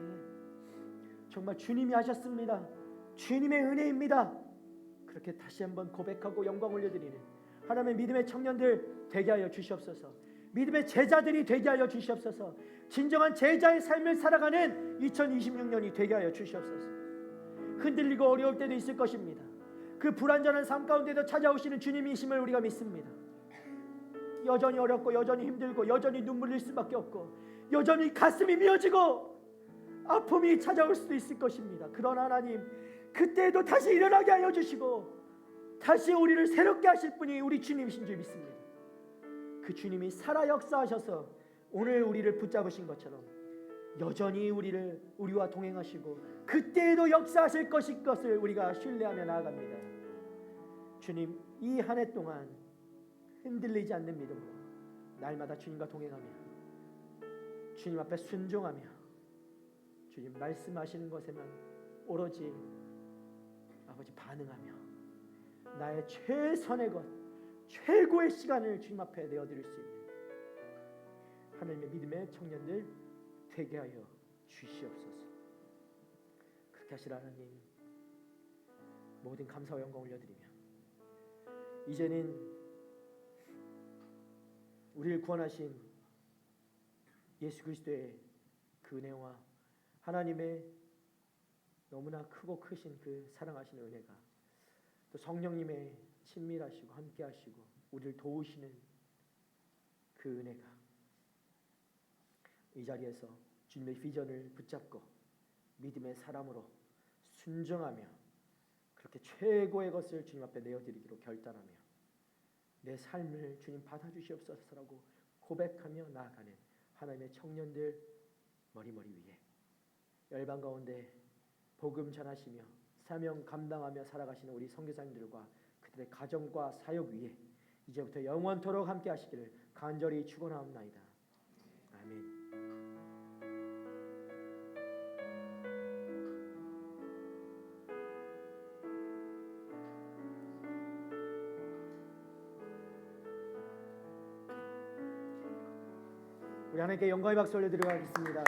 정말 주님이 하셨습니다, 주님의 은혜입니다, 그렇게 다시 한번 고백하고 영광 올려드리는 하나님의 믿음의 청년들 되게 하여 주시옵소서. 믿음의 제자들이 되게 하여 주시옵소서. 진정한 제자의 삶을 살아가는 2026년이 되게 하여 주시옵소서. 흔들리고 어려울 때도 있을 것입니다. 그 불완전한 삶 가운데도 찾아오시는 주님이심을 우리가 믿습니다. 여전히 어렵고 여전히 힘들고 여전히 눈물 흘릴 수밖에 없고 여전히 가슴이 미어지고 아픔이 찾아올 수도 있을 것입니다. 그러나 하나님, 그때에도 다시 일어나게 하여 주시고 다시 우리를 새롭게 하실 분이 우리 주님이신 줄 믿습니다. 그 주님이 살아 역사하셔서 오늘 우리를 붙잡으신 것처럼 여전히 우리와 동행하시고 그때에도 역사하실 것을 우리가 신뢰하며 나아갑니다. 주님, 이 한 해 동안 흔들리지 않는 믿음으로 날마다 주님과 동행하며 주님 앞에 순종하며 주님 말씀하시는 것에만 오로지 아버지 반응하며 나의 최선의 것, 최고의 시간을 주님 앞에 내어드릴 수 있는 하나님의 믿음의 청년들 되게 하여 주시옵소서. 그렇게 하시라 하나님, 모든 감사와 영광 올려드리며 이제는 우리를 구원하신 예수 그리스도의 그 은혜와 하나님의 너무나 크고 크신 그 사랑하시는 은혜가, 또 성령님의 친밀하시고 함께하시고 우리를 도우시는 그 은혜가 이 자리에서 주님의 비전을 붙잡고 믿음의 사람으로 순종하며 그렇게 최고의 것을 주님 앞에 내어드리기로 결단하며 내 삶을 주님 받아주시옵소서라고 고백하며 나아가는 하나님의 청년들 머리머리 위에 열방 가운데 복음 전하시며 사명 감당하며 살아가시는 우리 선교사님들과 그들의 가정과 사역 위에 이제부터 영원토록 함께 하시기를 간절히 축원하옵나이다. 아멘. 우리 하나님께 영광의 박수 올려드리겠습니다.